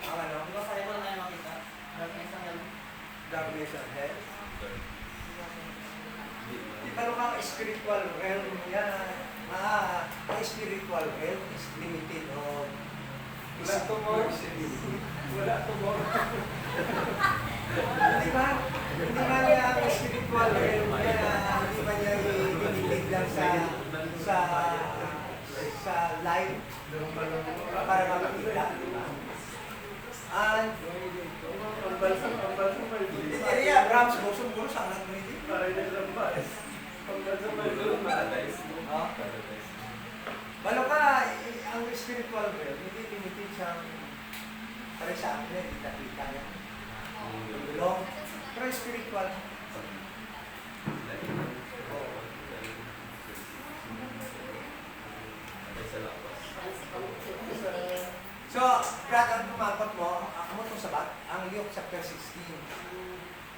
Ang ano? Di ba sa Bible na yung makita? Darkness ang hell. Darkness of hell. Di pa naman spiritual realm yan. Ang spiritual realm is limited o Wala tomorrow. Wala tomorrow. Di ba? Hindi ba niya ang spiritual realm niya, hindi ba niya limited lang sa life para makakita that, di ba? And, hindi rin Abraham's bosom, puro sa anak mo hindi. Oh. Balo ka, ang spiritual world, hindi limited siyang para sa akin, kita-kita niya. Tulong. Pero spiritual. So, Brad, ang tumakot mo, ako itong sabat, ang Luke chapter 16,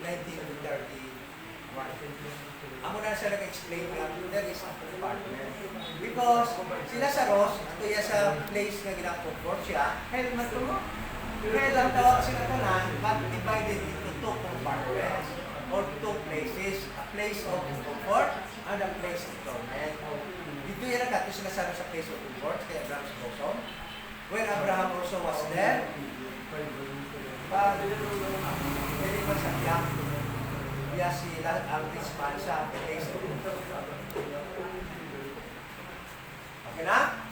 19 to 31. Ako na siya nag-explain nga, there is a compartment. Because sila sa Ross, ito yan sa place na ginag-comfort siya, hell man ito mo. Hell ang tawag sila tanan, but divided into two compartments or two places. A place of comfort and a place of torment. Dito yan nagkato sila sa place of comfort, kaya Abraham's bosom. When Abraham also was there, hindi pa siya tiyak. Kaya sila ang rich man sa place of comfort. Okay na?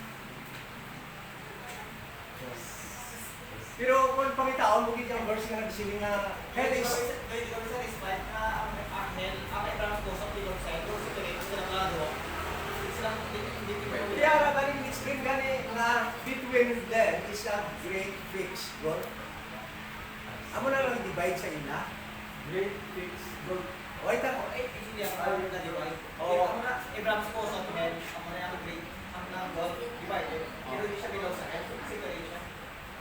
Pero kung pangitaon mo yung verse nga nagsiling na hell is... Pwede kami sa respite na ang hell, ang Abraham's bosom, tilong sa ito, si Teresa, silang lado. Silang hindi Kaya nga galing explain gani na between them is a great fixed goal. Amo na lang divide sa ina. Great fixed goal. O ito ko. hindi ako na divide. Oo. Ako na, Abraham's bosom, hell, ako na yung great, ang na God, divided. Pero hindi siya below sa hell, si Teresa.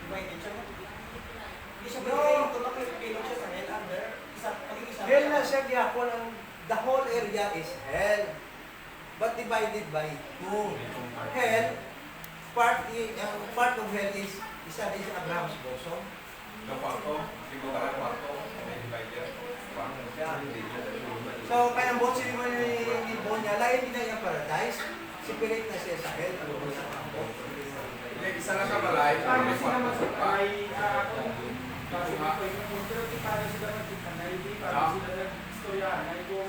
Divided siya. Hindi siya below, tulak siya sa hell, under, maging isa. Hell na siya gyapon ang the whole area is hell. But divided by two. Hell, part of hell is isa din sa Abraham's bosom. Yung kwarto, siguro ka kwarto, may divider. So, kaya ang boss mo ni Bonya, lain din na yung paradise. Separate na siya sa hell. Hindi, isa lang ka balay, pero may kwarto pa.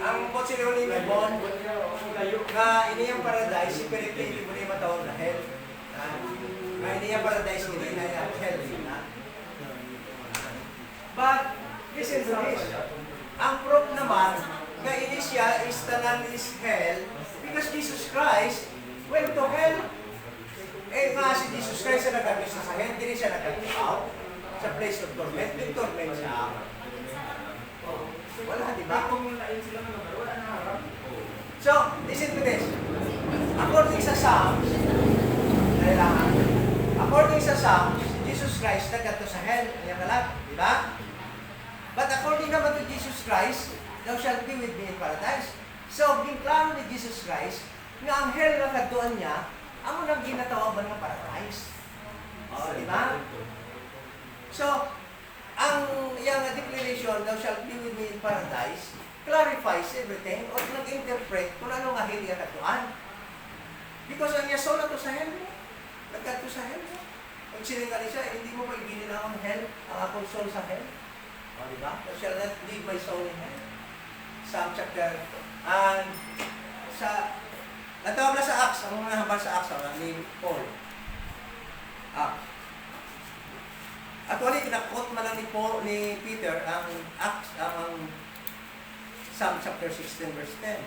Ang boss ni Bon, nga ini yung paradise, separate hindi mo na yung matawag na hell. Nga ini yung paradise, hindi na yung hell. But, listen to this. Ang proof naman, nga ini siya is tanan is hell because Jesus Christ went to hell. Eh nga si Jesus Christ na nagkakit sa hell, hindi siya nagkakit out sa place of torment. Yung torment siya. Wala, di ba? So, listen to this. According sa Psalms, according sa Psalms, Jesus Christ nagkakit sa hell. Kaya kalat, di ba? But according naman to Jesus Christ, thou shalt be with me in paradise. So, ginklaro ni Jesus Christ, nga ang hell na kaduan niya, ang unang ginatawaban ng paradise. O, di ba? So, ang yung declaration, thou shalt be with me in paradise, clarifies everything o nag-interpret kung ano nga hell yung kaduan. Because ang yasola to sa hell, nagkato sa hell. Pag siningali siya, hindi mo pa ibinin ang hell, ang akong soul sa hell. O, diba? Thou shall not leave my soul in hell. Psalm chapter, and sa, natawag na sa Acts, ang mga hambal sa Acts, ang ni Paul. Acts. Actually, kinakot man lang ni Peter, ang Acts, ang Psalm chapter 16, verse 10.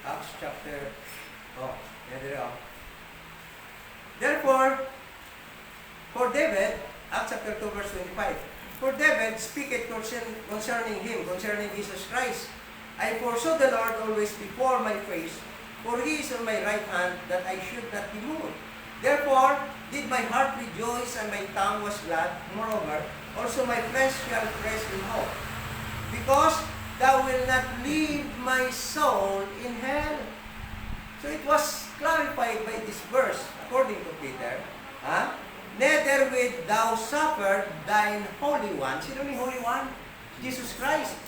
Acts chapter, therefore, for David, Acts chapter 2, verse 25, for David speaketh concerning him, concerning Jesus Christ. I foresaw the Lord always before my face, for he is on my right hand, that I should not be moved. Therefore did my heart rejoice, and my tongue was glad. Moreover, also my flesh shall rest in hope, because thou wilt not leave my soul in hell. So it was clarified by this verse, according to Peter. Neither wilt thou suffer thine Holy One. Sino ni Holy One? Jesus Christ.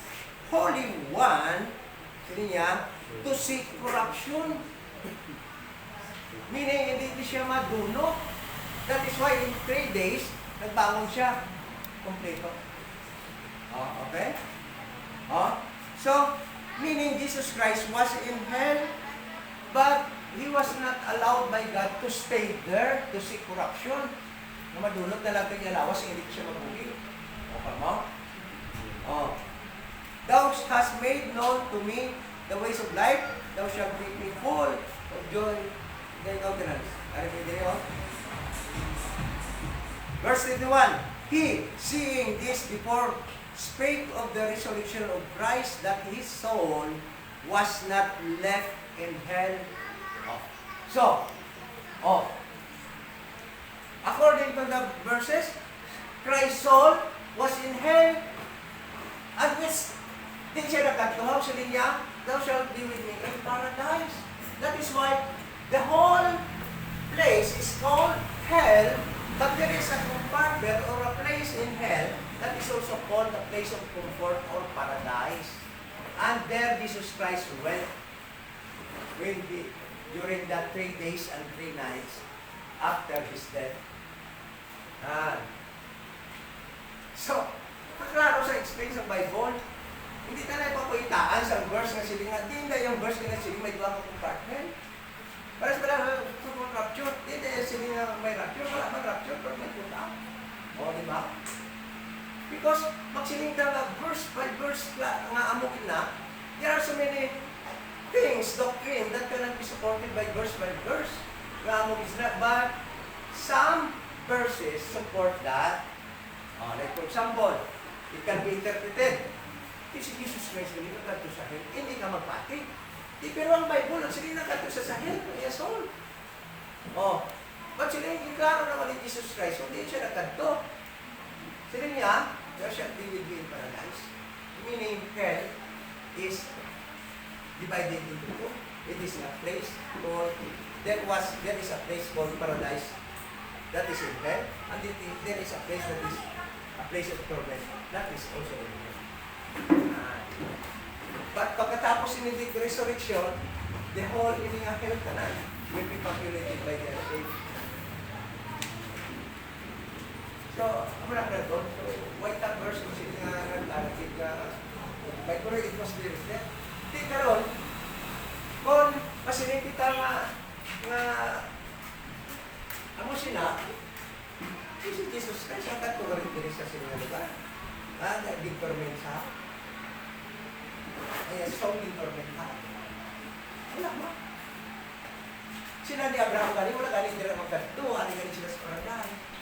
Holy One, sino niya? To seek corruption. Meaning, hindi siya madunok. That is why in 3 days, nagbangon siya. Kompleto. Okay? So, meaning Jesus Christ was in hell, but He was not allowed by God to stay there to seek corruption. Na madunot na lang kanya lawas, hindi ko siya mabuhi. O pa mo? Oh. Thou hast made known to me the ways of life. Thou shalt make me full of joy in thy countenance. Ano mo din yun? Verse 21. He, seeing this before, spake of the resurrection of Christ, that his soul was not left in hell. So, according to the verses, Christ's soul was in hell, and which din siya nagkatuhaw sa linya, thou shalt be with me in paradise. That is why the whole place is called hell, but there is a compartment or a place in hell that is also called a place of comfort or paradise. And there Jesus Christ went during that 3 days and 3 nights after his death. So, kaklaro sa explain sa Bible, hindi tayo papakitaan sa verse na siling nga, di na yung verse na siling may dua ka compartment. Para sa pala, kung rapture, di na yung siling nga may rapture, wala man rapture, pero may punta. O, di ba? Because, magsiling ka nga verse by verse nga amukin na, there are so many things, doctrine, that cannot be supported by verse by verse. Nga amukin na, but some verses support that. Like for example, it can be interpreted. Si Jesus Christ, hindi ka kanto sa hell, hindi ka magpati. Pero ang Bible, ang sila kanto sa sahel, yes all. But sila yung klaro naman ni Jesus Christ, hindi siya nakanto. Sila niya, there shall be with me in paradise. Meaning, hell is divided into two. It is a place called, there is a place called paradise that is in hell, and there is a place that is a place of torment that is also in hell. But pagkatapos in the resurrection, the whole in the hell kanan will be populated by the saved. So, ako na ka doon. So, white that verse kung sila nga naglalagid ka. By the way, it was there. Hindi karon, kung masilin kita nga ano sila, si Jesus Christ, ang katugarin din sa sila lugar. Big torment sa solving torment ha. Wala mo. Sila ni Abraham gani, wala gani nila magkatuwa, gani sila sa paradise.